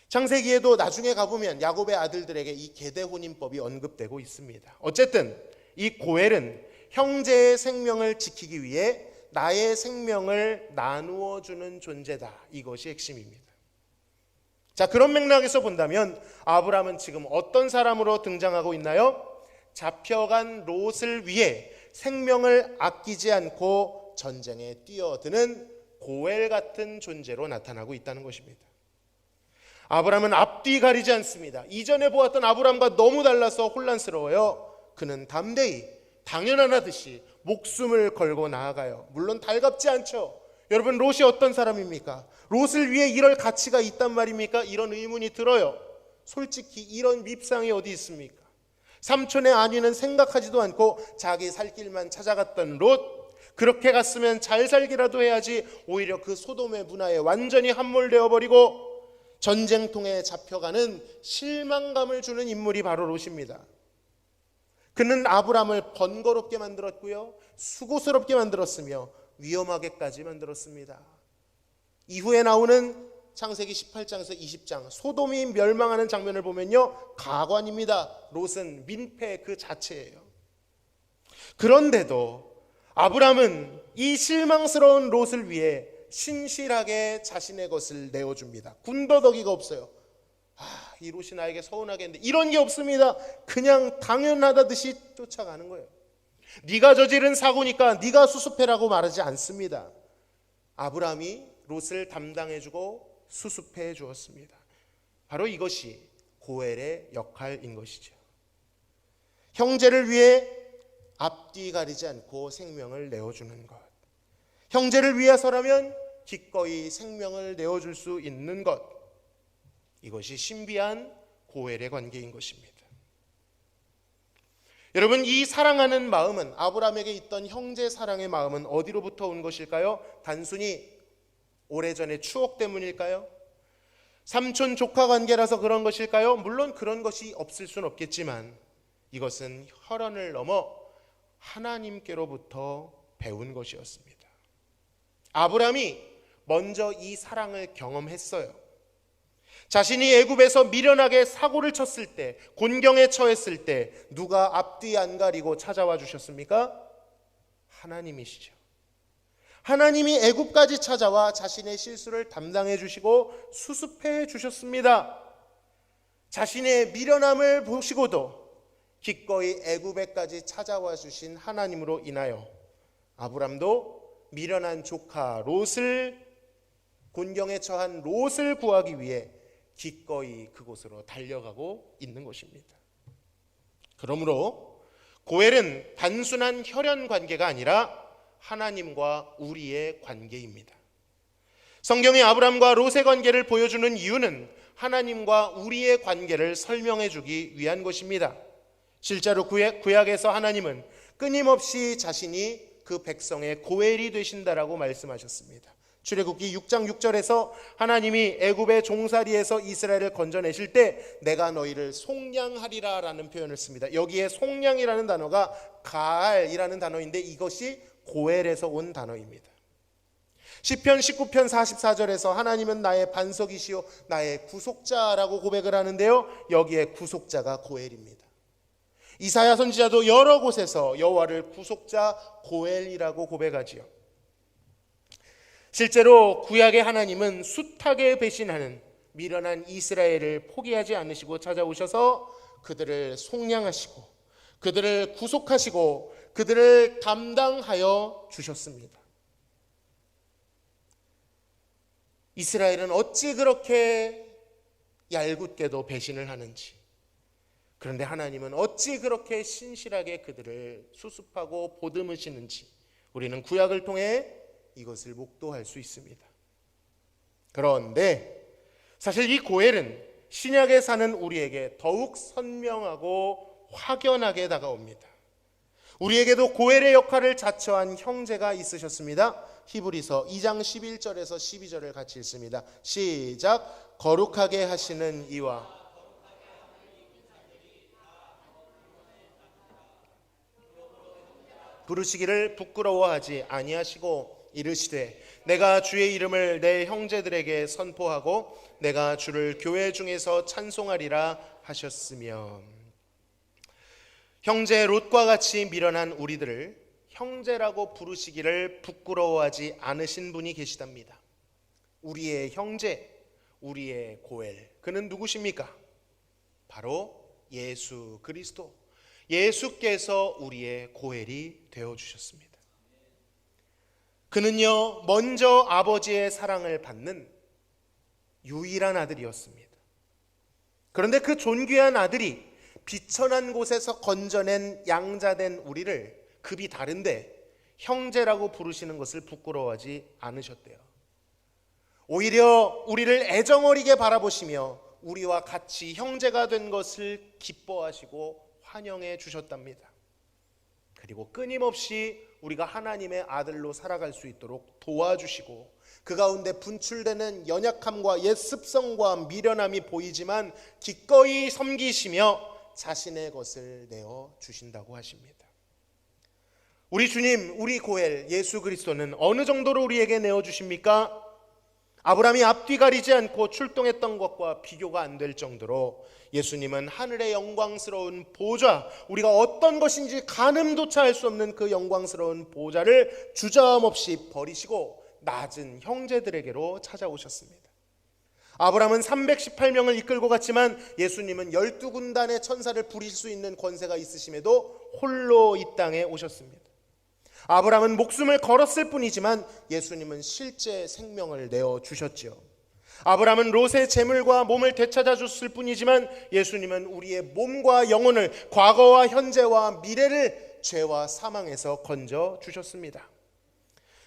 창세기에도 나중에 가보면 야곱의 아들들에게 이 계대 혼인법이 언급되고 있습니다. 어쨌든 이 고엘은 형제의 생명을 지키기 위해 나의 생명을 나누어 주는 존재다. 이것이 핵심입니다. 자, 그런 맥락에서 본다면 아브라함은 지금 어떤 사람으로 등장하고 있나요? 잡혀간 롯을 위해 생명을 아끼지 않고 전쟁에 뛰어드는 고엘 같은 존재로 나타나고 있다는 것입니다. 아브라함은 앞뒤 가리지 않습니다. 이전에 보았던 아브라함과 너무 달라서 혼란스러워요. 그는 담대히 당연한 하듯이 목숨을 걸고 나아가요. 물론 달갑지 않죠. 여러분, 롯이 어떤 사람입니까? 롯을 위해 이럴 가치가 있단 말입니까? 이런 의문이 들어요. 솔직히 이런 밉상이 어디 있습니까? 삼촌의 안위는 생각하지도 않고 자기 살 길만 찾아갔던 롯, 그렇게 갔으면 잘 살기라도 해야지 오히려 그 소돔의 문화에 완전히 함몰되어 버리고 전쟁통에 잡혀가는 실망감을 주는 인물이 바로 롯입니다. 그는 아브라함을 번거롭게 만들었고요, 수고스럽게 만들었으며 위험하게까지 만들었습니다. 이후에 나오는 창세기 18장에서 20장 소돔이 멸망하는 장면을 보면요, 가관입니다. 롯은 민폐 그 자체예요. 그런데도 아브라함은 이 실망스러운 롯을 위해 신실하게 자신의 것을 내어줍니다. 군더더기가 없어요. 이 롯이 나에게 서운하게 했는데 이런 게 없습니다. 그냥 당연하다듯이 쫓아가는 거예요. 네가 저지른 사고니까 네가 수습해라고 말하지 않습니다. 아브라함이 롯을 담당해주고 수습해 주었습니다. 바로 이것이 고엘의 역할인 것이죠. 형제를 위해 앞뒤 가리지 않고 생명을 내어주는 것, 형제를 위해서라면 기꺼이 생명을 내어줄 수 있는 것, 이것이 신비한 고엘의 관계인 것입니다. 여러분, 이 사랑하는 마음은, 아브라함에게 있던 형제 사랑의 마음은 어디로부터 온 것일까요? 단순히 오래전의 추억 때문일까요? 삼촌 조카 관계라서 그런 것일까요? 물론 그런 것이 없을 수는 없겠지만 이것은 혈연을 넘어 하나님께로부터 배운 것이었습니다. 아브라함이 먼저 이 사랑을 경험했어요. 자신이 애굽에서 미련하게 사고를 쳤을 때, 곤경에 처했을 때 누가 앞뒤 안 가리고 찾아와 주셨습니까? 하나님이시죠. 하나님이 애굽까지 찾아와 자신의 실수를 담당해 주시고 수습해 주셨습니다. 자신의 미련함을 보시고도 기꺼이 애굽에까지 찾아와 주신 하나님으로 인하여 아브람도 미련한 조카 롯을, 곤경에 처한 롯을 구하기 위해 기꺼이 그곳으로 달려가고 있는 것입니다. 그러므로 고엘은 단순한 혈연 관계가 아니라 하나님과 우리의 관계입니다. 성경이 아브람과 롯의 관계를 보여주는 이유는 하나님과 우리의 관계를 설명해 주기 위한 것입니다. 실제로 구약에서 하나님은 끊임없이 자신이 그 백성의 고엘이 되신다라고 말씀하셨습니다. 출애굽기 6장 6절에서 하나님이 애굽의 종살이에서 이스라엘을 건져내실 때 내가 너희를 속량하리라 라는 표현을 씁니다. 여기에 속량이라는 단어가 가알이라는 단어인데 이것이 고엘에서 온 단어입니다. 시편 19편 44절에서 하나님은 나의 반석이시요 나의 구속자라고 고백을 하는데요, 여기에 구속자가 고엘입니다. 이사야 선지자도 여러 곳에서 여호와를 구속자 고엘이라고 고백하지요. 실제로 구약의 하나님은 숱하게 배신하는 미련한 이스라엘을 포기하지 않으시고 찾아오셔서 그들을 속량하시고 그들을 구속하시고 그들을 감당하여 주셨습니다. 이스라엘은 어찌 그렇게 얄궂게도 배신을 하는지, 그런데 하나님은 어찌 그렇게 신실하게 그들을 수습하고 보듬으시는지 우리는 구약을 통해 이것을 목도할 수 있습니다. 그런데 사실 이 고엘은 신약에 사는 우리에게 더욱 선명하고 확연하게 다가옵니다. 우리에게도 고엘의 역할을 자처한 형제가 있으셨습니다. 히브리서 2장 11절에서 12절을 같이 읽습니다. 시작. 거룩하게 하시는 이와 부르시기를 부끄러워하지 아니하시고 이르시되 내가 주의 이름을 내 형제들에게 선포하고 내가 주를 교회 중에서 찬송하리라 하셨으며, 형제 롯과 같이 미련한 우리들을 형제라고 부르시기를 부끄러워하지 않으신 분이 계시답니다. 우리의 형제, 우리의 고엘, 그는 누구십니까? 바로 예수 그리스도, 예수께서 우리의 고엘이 되어주셨습니다. 그는요, 먼저 아버지의 사랑을 받는 유일한 아들이었습니다. 그런데 그 존귀한 아들이 비천한 곳에서 건져낸 양자된 우리를 급이 다른데 형제라고 부르시는 것을 부끄러워하지 않으셨대요. 오히려 우리를 애정어리게 바라보시며 우리와 같이 형제가 된 것을 기뻐하시고 환영해 주셨답니다. 그리고 끊임없이 우리가 하나님의 아들로 살아갈 수 있도록 도와주시고 그 가운데 분출되는 연약함과 옛 습성과 미련함이 보이지만 기꺼이 섬기시며 자신의 것을 내어 주신다고 하십니다. 우리 주님, 우리 고엘 예수 그리스도는 어느 정도로 우리에게 내어 주십니까? 아브라함이 앞뒤 가리지 않고 출동했던 것과 비교가 안 될 정도로 예수님은 하늘의 영광스러운 보좌, 우리가 어떤 것인지 가늠조차 할 수 없는 그 영광스러운 보좌를 주저함없이 버리시고 낮은 형제들에게로 찾아오셨습니다. 아브라함은 318명을 이끌고 갔지만 예수님은 12군단의 천사를 부릴 수 있는 권세가 있으심에도 홀로 이 땅에 오셨습니다. 아브라함은 목숨을 걸었을 뿐이지만 예수님은 실제 생명을 내어주셨지요. 아브라함은 롯의 재물과 몸을 되찾아 줬을 뿐이지만 예수님은 우리의 몸과 영혼을, 과거와 현재와 미래를 죄와 사망에서 건져 주셨습니다.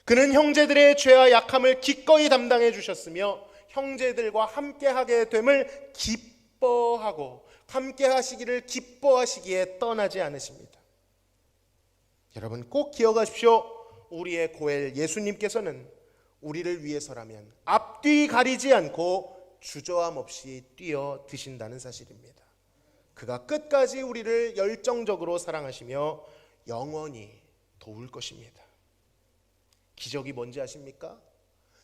그는 형제들의 죄와 약함을 기꺼이 담당해 주셨으며 형제들과 함께하게 됨을 기뻐하고 함께 하시기를 기뻐하시기에 떠나지 않으십니다. 여러분 꼭 기억하십시오. 우리의 고엘 예수님께서는 우리를 위해서라면 앞뒤 가리지 않고 주저함 없이 뛰어 드신다는 사실입니다. 그가 끝까지 우리를 열정적으로 사랑하시며 영원히 도울 것입니다. 기적이 뭔지 아십니까?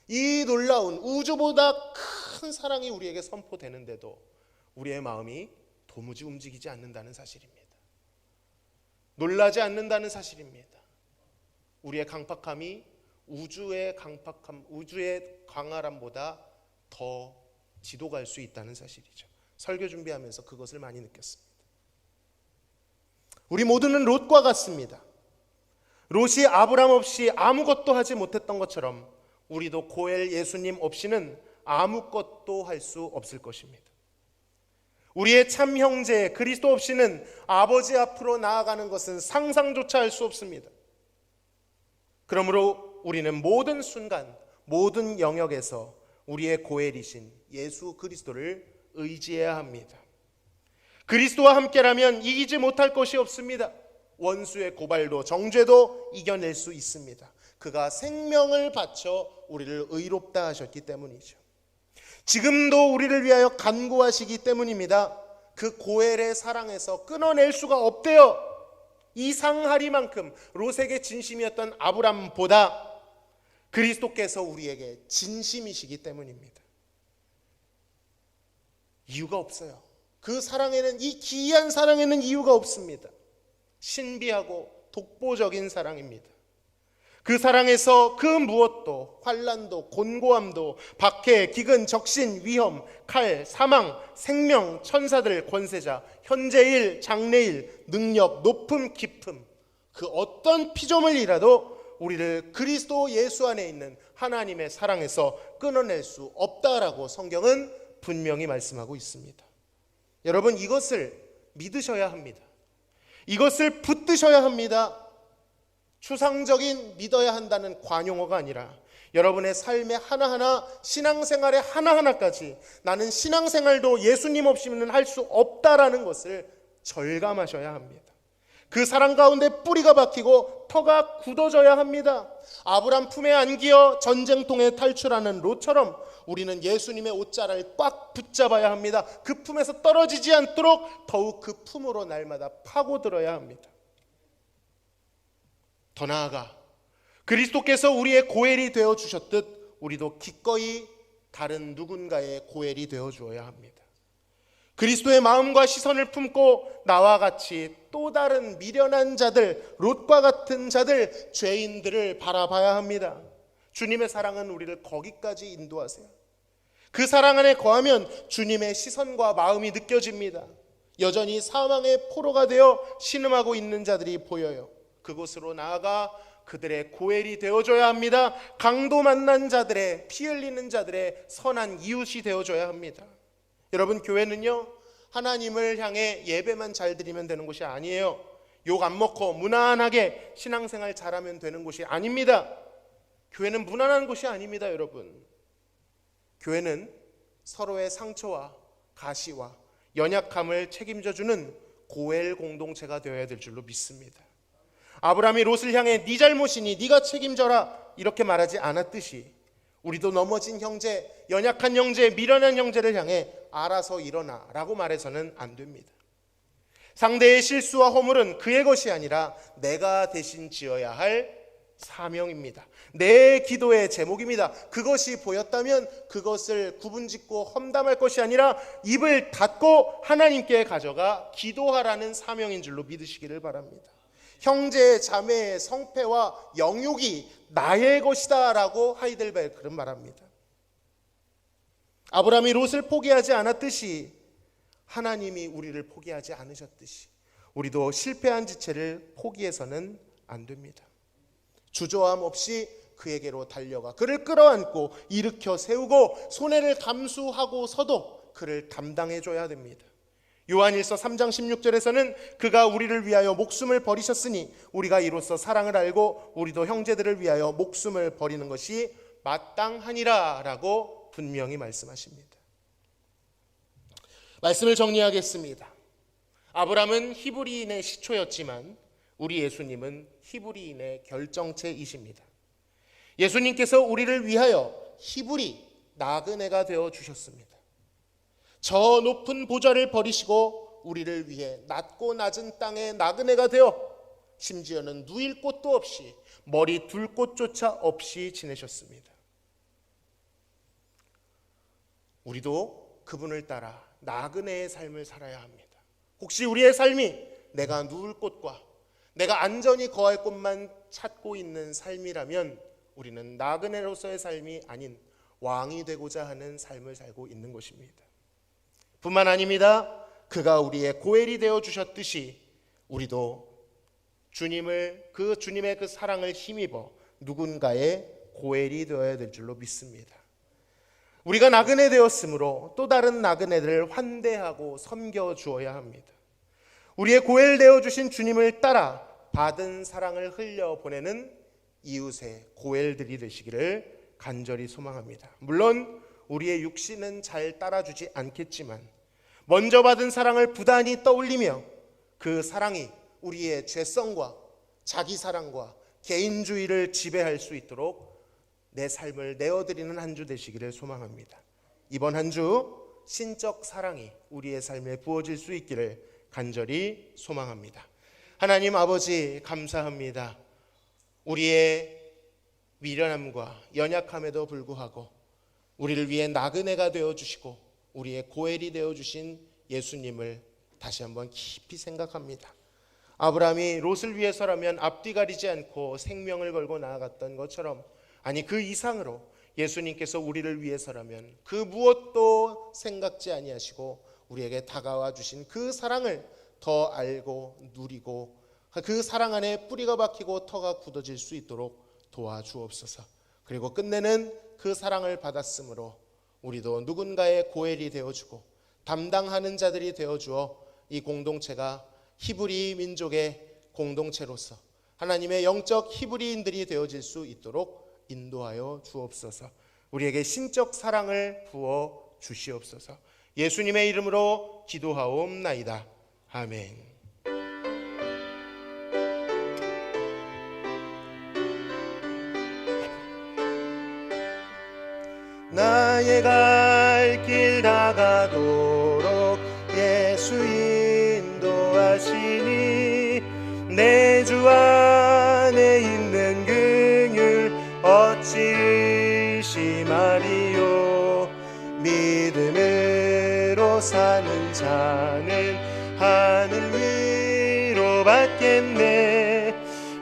이 놀라운 우주보다 큰 사랑이 우리에게 선포되는데도 우리의 마음이 도무지 움직이지 않는다는 사실입니다. 놀라지 않는다는 사실입니다. 우리의 강팍함이 우주의 강팍함, 우주의 광활함보다 더 지도갈 수 있다는 사실이죠. 설교 준비하면서 그것을 많이 느꼈습니다. 우리 모두는 롯과 같습니다. 롯이 아브라함 없이 아무것도 하지 못했던 것처럼 우리도 고엘 예수님 없이는 아무것도 할 수 없을 것입니다. 우리의 참 형제 그리스도 없이는 아버지 앞으로 나아가는 것은 상상조차 할 수 없습니다. 그러므로 우리는 모든 순간, 모든 영역에서 우리의 고엘이신 예수 그리스도를 의지해야 합니다. 그리스도와 함께라면 이기지 못할 것이 없습니다. 원수의 고발도 정죄도 이겨낼 수 있습니다. 그가 생명을 바쳐 우리를 의롭다 하셨기 때문이죠. 지금도 우리를 위하여 간구하시기 때문입니다. 그 고엘의 사랑에서 끊어낼 수가 없대요. 이상하리만큼 롯에게 진심이었던 아브람보다 그리스도께서 우리에게 진심이시기 때문입니다. 이유가 없어요. 그 사랑에는, 이 기이한 사랑에는 이유가 없습니다. 신비하고 독보적인 사랑입니다. 그 사랑에서 그 무엇도, 환난도, 곤고함도, 박해, 기근, 적신, 위험, 칼, 사망, 생명, 천사들, 권세자, 현재일, 장래일, 능력, 높음, 깊음, 그 어떤 피조물이라도 우리를 그리스도 예수 안에 있는 하나님의 사랑에서 끊어낼 수 없다라고 성경은 분명히 말씀하고 있습니다. 여러분, 이것을 믿으셔야 합니다. 이것을 붙드셔야 합니다. 추상적인 믿어야 한다는 관용어가 아니라 여러분의 삶의 하나하나, 신앙생활의 하나하나까지 나는 신앙생활도 예수님 없이는 할 수 없다라는 것을 절감하셔야 합니다. 그 사랑 가운데 뿌리가 박히고 터가 굳어져야 합니다. 아브람 품에 안기어 전쟁통에 탈출하는 롯처럼 우리는 예수님의 옷자락을 꽉 붙잡아야 합니다. 그 품에서 떨어지지 않도록 더욱 그 품으로 날마다 파고들어야 합니다. 더 나아가 그리스도께서 우리의 고엘이 되어 주셨듯 우리도 기꺼이 다른 누군가의 고엘이 되어 주어야 합니다. 그리스도의 마음과 시선을 품고 나와 같이 또 다른 미련한 자들, 롯과 같은 자들, 죄인들을 바라봐야 합니다. 주님의 사랑은 우리를 거기까지 인도하세요. 그 사랑 안에 거하면 주님의 시선과 마음이 느껴집니다. 여전히 사망의 포로가 되어 신음하고 있는 자들이 보여요. 그곳으로 나아가 그들의 고엘이 되어줘야 합니다. 강도 만난 자들의, 피 흘리는 자들의 선한 이웃이 되어줘야 합니다. 여러분, 교회는요, 하나님을 향해 예배만 잘 드리면 되는 곳이 아니에요. 욕 안 먹고 무난하게 신앙생활 잘하면 되는 곳이 아닙니다. 교회는 무난한 곳이 아닙니다, 여러분. 교회는 서로의 상처와 가시와 연약함을 책임져주는 고엘 공동체가 되어야 될 줄로 믿습니다. 아브라함이 롯을 향해 네 잘못이니 네가 책임져라 이렇게 말하지 않았듯이 우리도 넘어진 형제, 연약한 형제, 미련한 형제를 향해 알아서 일어나 라고 말해서는 안 됩니다. 상대의 실수와 허물은 그의 것이 아니라 내가 대신 지어야 할 사명입니다. 내 기도의 제목입니다. 그것이 보였다면 그것을 구분짓고 험담할 것이 아니라 입을 닫고 하나님께 가져가 기도하라는 사명인 줄로 믿으시기를 바랍니다. 형제, 자매의 성패와 영육이 나의 것이다 라고 하이델베르크는 말합니다. 아브라함이 롯을 포기하지 않았듯이 하나님이 우리를 포기하지 않으셨듯이 우리도 실패한 지체를 포기해서는 안 됩니다. 주저함 없이 그에게로 달려가 그를 끌어안고 일으켜 세우고 손해를 감수하고서도 그를 담당해 줘야 됩니다. 요한일서 3장 16절에서는 그가 우리를 위하여 목숨을 버리셨으니 우리가 이로써 사랑을 알고 우리도 형제들을 위하여 목숨을 버리는 것이 마땅하니라 라고 분명히 말씀하십니다. 말씀을 정리하겠습니다. 아브라함은 히브리인의 시초였지만 우리 예수님은 히브리인의 결정체이십니다. 예수님께서 우리를 위하여 히브리 나그네가 되어 주셨습니다. 저 높은 보좌를 버리시고 우리를 위해 낮고 낮은 땅의 나그네가 되어 심지어는 누일 곳도 없이 머리 둘 곳조차 없이 지내셨습니다. 우리도 그분을 따라 나그네의 삶을 살아야 합니다. 혹시 우리의 삶이 내가 누울 곳과 내가 안전히 거할 곳만 찾고 있는 삶이라면 우리는 나그네로서의 삶이 아닌 왕이 되고자 하는 삶을 살고 있는 것입니다. 뿐만 아닙니다. 그가 우리의 고엘이 되어 주셨듯이 우리도 주님의 그 사랑을 힘입어 누군가의 고엘이 되어야 될 줄로 믿습니다. 우리가 나그네 되었으므로 또 다른 나그네들을 환대하고 섬겨 주어야 합니다. 우리의 고엘 되어 주신 주님을 따라 받은 사랑을 흘려 보내는 이웃의 고엘들이 되시기를 간절히 소망합니다. 물론 우리의 육신은 잘 따라주지 않겠지만 먼저 받은 사랑을 부단히 떠올리며 그 사랑이 우리의 죄성과 자기 사랑과 개인주의를 지배할 수 있도록 내 삶을 내어드리는 한 주 되시기를 소망합니다. 이번 한 주 신적 사랑이 우리의 삶에 부어질 수 있기를 간절히 소망합니다. 하나님 아버지, 감사합니다. 우리의 미련함과 연약함에도 불구하고 우리를 위해 나그네가 되어주시고 우리의 고엘이 되어주신 예수님을 다시 한번 깊이 생각합니다. 아브라함이 롯을 위해서라면 앞뒤 가리지 않고 생명을 걸고 나아갔던 것처럼, 아니 그 이상으로 예수님께서 우리를 위해서라면 그 무엇도 생각지 아니하시고 우리에게 다가와 주신 그 사랑을 더 알고 누리고 그 사랑 안에 뿌리가 박히고 터가 굳어질 수 있도록 도와주옵소서. 그리고 끝내는 그 사랑을 받았으므로 우리도 누군가의 고엘이 되어주고 담당하는 자들이 되어주어 이 공동체가 히브리 민족의 공동체로서 하나님의 영적 히브리인들이 되어질 수 있도록 인도하여 주옵소서. 우리에게 신적 사랑을 부어 주시옵소서. 예수님의 이름으로 기도하옵나이다. 아멘. 나의 갈 길 다가도록 예수 인도하시니 내 주 안에 있는 긍휼 어찌 의심하리요. 믿음으로 사는 자는 하늘 위로 받겠네.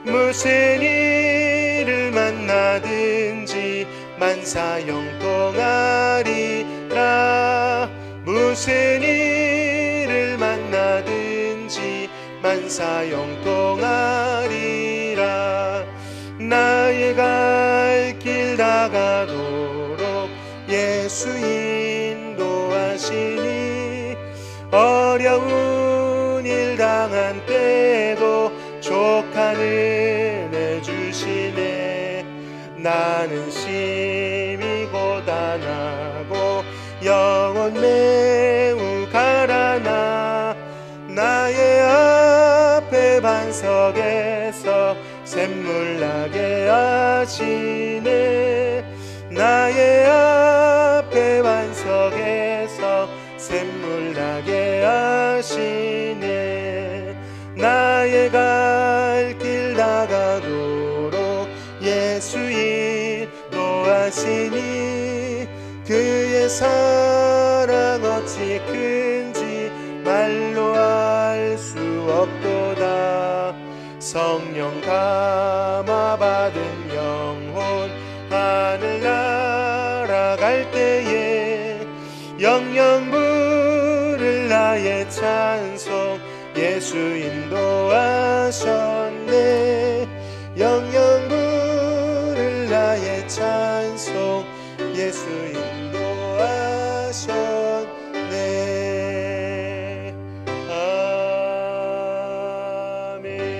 무슨 일을 만나든지 만사형통하리라. 무슨 일을 만나든지 만사형통하리라. 나의 갈 길 다가도록 예수 인도하시니 어려운 일 당한 때도 족한 은혜 주시네. 나는 심히 고단하고 영혼 매우 가라나 나의 앞에 반석에서 샘물 나게 하시네. 나의 앞에 반석에서 샘물 나게 하시네. 나의 갈 길 다가도록 예수 인도하시니 그의 사랑 어찌 큰지 말로 알 수 없도다. 성령 감화 받은 영혼 하늘 날아갈 때에 영영 부를 나의 찬송 예수 인도하셨네. 영영 부를 나의 찬송 예수 인도하셨네. 아멘.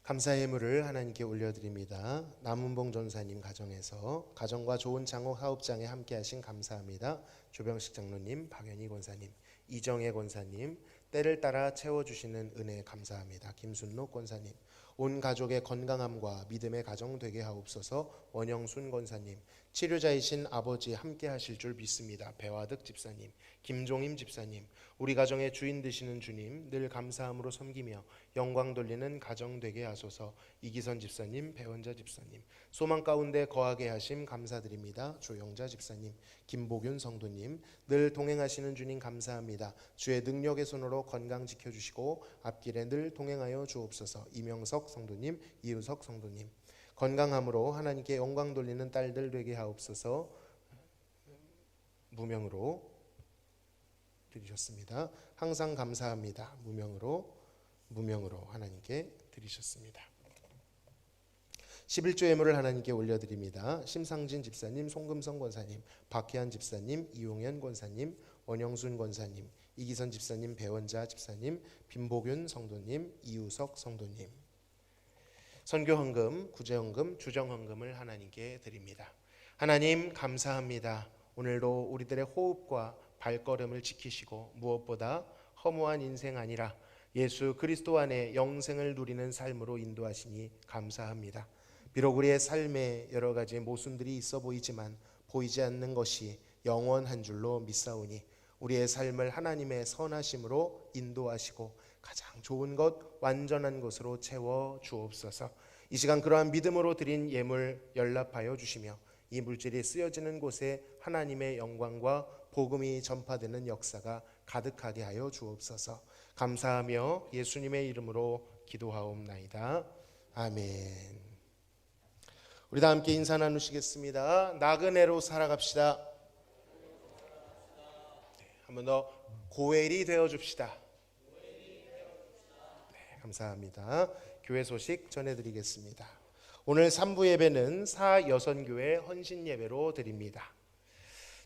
감사의 예물을 하나님께 올려드립니다. 남은봉 전사님 가정에서 가정과 좋은 장호 사업장에 함께하신 감사합니다. 조병식 장로님, 박연희 권사님, 이정혜 권사님, 때를 따라 채워주시는 은혜 감사합니다. 김순록 권사님, 온 가족의 건강함과 믿음의 가정 되게 하옵소서. 원영순 권사님, 치료자이신 아버지 함께 하실 줄 믿습니다. 배화득 집사님, 김종임 집사님, 우리 가정의 주인 되시는 주님 늘 감사함으로 섬기며 영광 돌리는 가정 되게 하소서. 이기선 집사님, 배원자 집사님, 소망 가운데 거하게 하심 감사드립니다. 조영자 집사님, 김보균 성도님, 늘 동행하시는 주님 감사합니다. 주의 능력의 손으로 건강 지켜주시고 앞길에 늘 동행하여 주옵소서. 이명석 성도님, 이우석 성도님, 건강함으로 하나님께 영광 돌리는 딸들 되게 하옵소서. 무명으로 드리셨습니다. 항상 감사합니다. 무명으로 하나님께 드리셨습니다. 11조 예물을 하나님께 올려드립니다. 심상진 집사님, 송금성 권사님, 박희한 집사님, 이용현 권사님, 원영순 권사님, 이기선 집사님, 배원자 집사님, 빈보균 성도님, 이우석 성도님. 선교헌금, 구제헌금, 주정헌금을 하나님께 드립니다. 하나님 감사합니다. 오늘도 우리들의 호흡과 발걸음을 지키시고 무엇보다 허무한 인생 아니라 예수 그리스도 안에 영생을 누리는 삶으로 인도하시니 감사합니다. 비록 우리의 삶에 여러 가지 모순들이 있어 보이지만 보이지 않는 것이 영원한 줄로 믿사오니 우리의 삶을 하나님의 선하심으로 인도하시고 가장 좋은 것, 완전한 것으로 채워 주옵소서. 이 시간 그러한 믿음으로 드린 예물 연락하여 주시며 이 물질이 쓰여지는 곳에 하나님의 영광과 복음이 전파되는 역사가 가득하게 하여 주옵소서. 감사하며 예수님의 이름으로 기도하옵나이다. 아멘. 우리 다 함께 인사 나누시겠습니다. 나그네로 살아갑시다. 한 번 더 고엘이 되어 줍시다. 네, 감사합니다. 교회 소식 전해드리겠습니다. 오늘 3부 예배는 사여선교회 헌신 예배로 드립니다.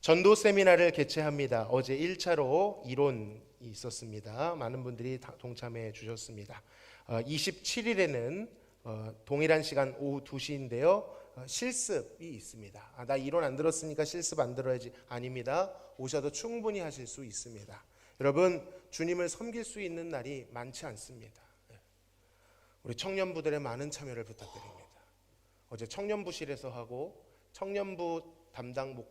전도 세미나를 개최합니다. 어제 1차로 이론이 있었습니다. 많은 분들이 동참해 주셨습니다. 27일에는 동일한 시간 오후 2시인데요. 실습이 있습니다. 나 이론 안 들었으니까 실습 안 들어야지. 아닙니다. 오셔도 충분히 하실 수 있습니다. 여러분, 주님을 섬길 수 있는 날이 많지 않습니다. 우리 청년부들의 많은 참여를 부탁드립니다. 어제 청년부실에서 하고 청년부 담당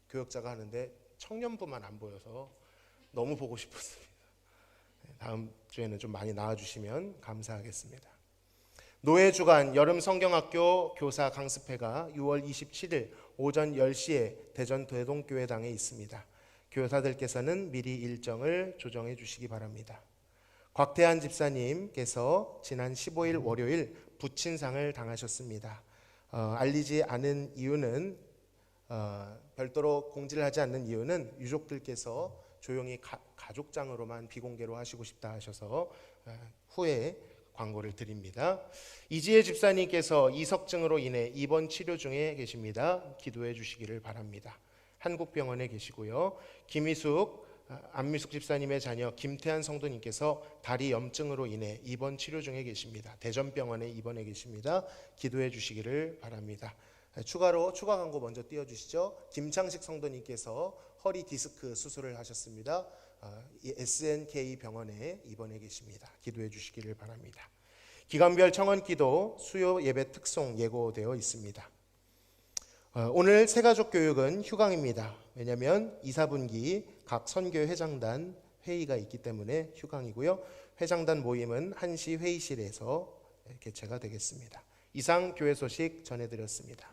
교역자가 하는데 청년부만 안 보여서 너무 보고 싶었습니다. 다음 주에는 좀 많이 나와주시면 감사하겠습니다. 노예주간 여름 성경학교 교사 강습회가 6월 27일 오전 10시에 대전 대동교회당에 있습니다. 교사들께서는 미리 일정을 조정해 주시기 바랍니다. 곽태한 집사님께서 지난 15일 월요일 부친상을 당하셨습니다. 알리지 않은 이유는 별도로 공지를 하지 않는 이유는 유족들께서 조용히 가족장으로만 비공개로 하시고 싶다 하셔서 후에 광고를 드립니다. 이지혜 집사님께서 이석증으로 인해 입원 치료 중에 계십니다. 기도해 주시기를 바랍니다. 한국병원에 계시고요. 안미숙 집사님의 자녀 김태한 성도님께서 다리 염증으로 인해 입원 치료 중에 계십니다. 대전병원에 입원해 계십니다. 기도해 주시기를 바랍니다. 추가 광고 먼저 띄워주시죠. 김창식 성도님께서 허리 디스크 수술을 하셨습니다. SNK 병원에 입원해 계십니다. 기도해 주시기를 바랍니다. 기간별 청원기도 수요 예배 특송 예고되어 있습니다. 오늘 새가족 교육은 휴강입니다. 왜냐하면 2, 4분기 각 선교 회장단 회의가 있기 때문에 휴강이고요. 회장단 모임은 1시 회의실에서 개최가 되겠습니다. 이상 교회 소식 전해드렸습니다.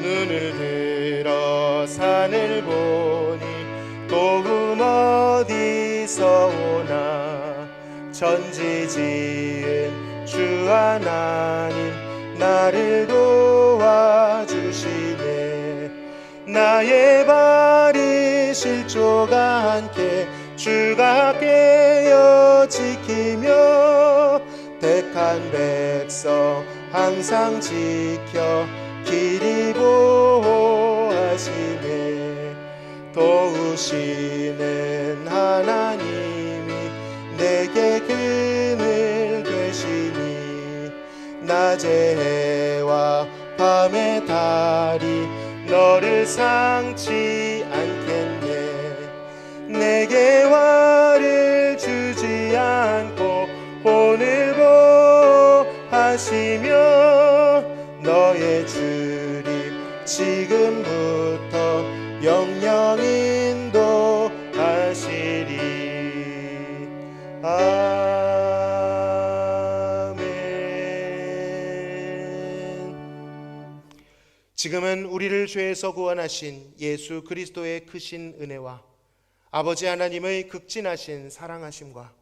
눈을 들어 산을 보니 도움 어디서 오나 천지 지은 주 하나님 나를 도와주시네. 나의 발이 실조가 않게 주가 깨어 지키며 택한 백성 항상 지켜 길이 보호하시네. 도우시는 하나님이 내게 그늘 되시니 낮의 해와 밤의 달이 너를 상치 않겠네. 내게 화를 주지 않고 혼을 보하시며 너의 주님 지금부터 지금은 우리를 죄에서 구원하신 예수 그리스도의 크신 은혜와 아버지 하나님의 극진하신 사랑하심과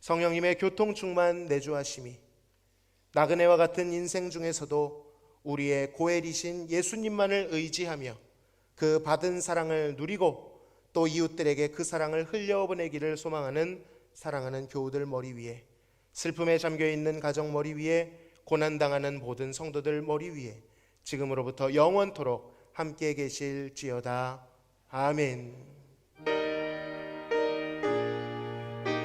성령님의 교통충만 내주하심이 나그네와 같은 인생 중에서도 우리의 고엘이신 예수님만을 의지하며 그 받은 사랑을 누리고 또 이웃들에게 그 사랑을 흘려보내기를 소망하는 사랑하는 교우들 머리 위에, 슬픔에 잠겨있는 가정 머리 위에, 고난당하는 모든 성도들 머리 위에 지금으로부터 영원토록 함께 계실지어다. 아멘.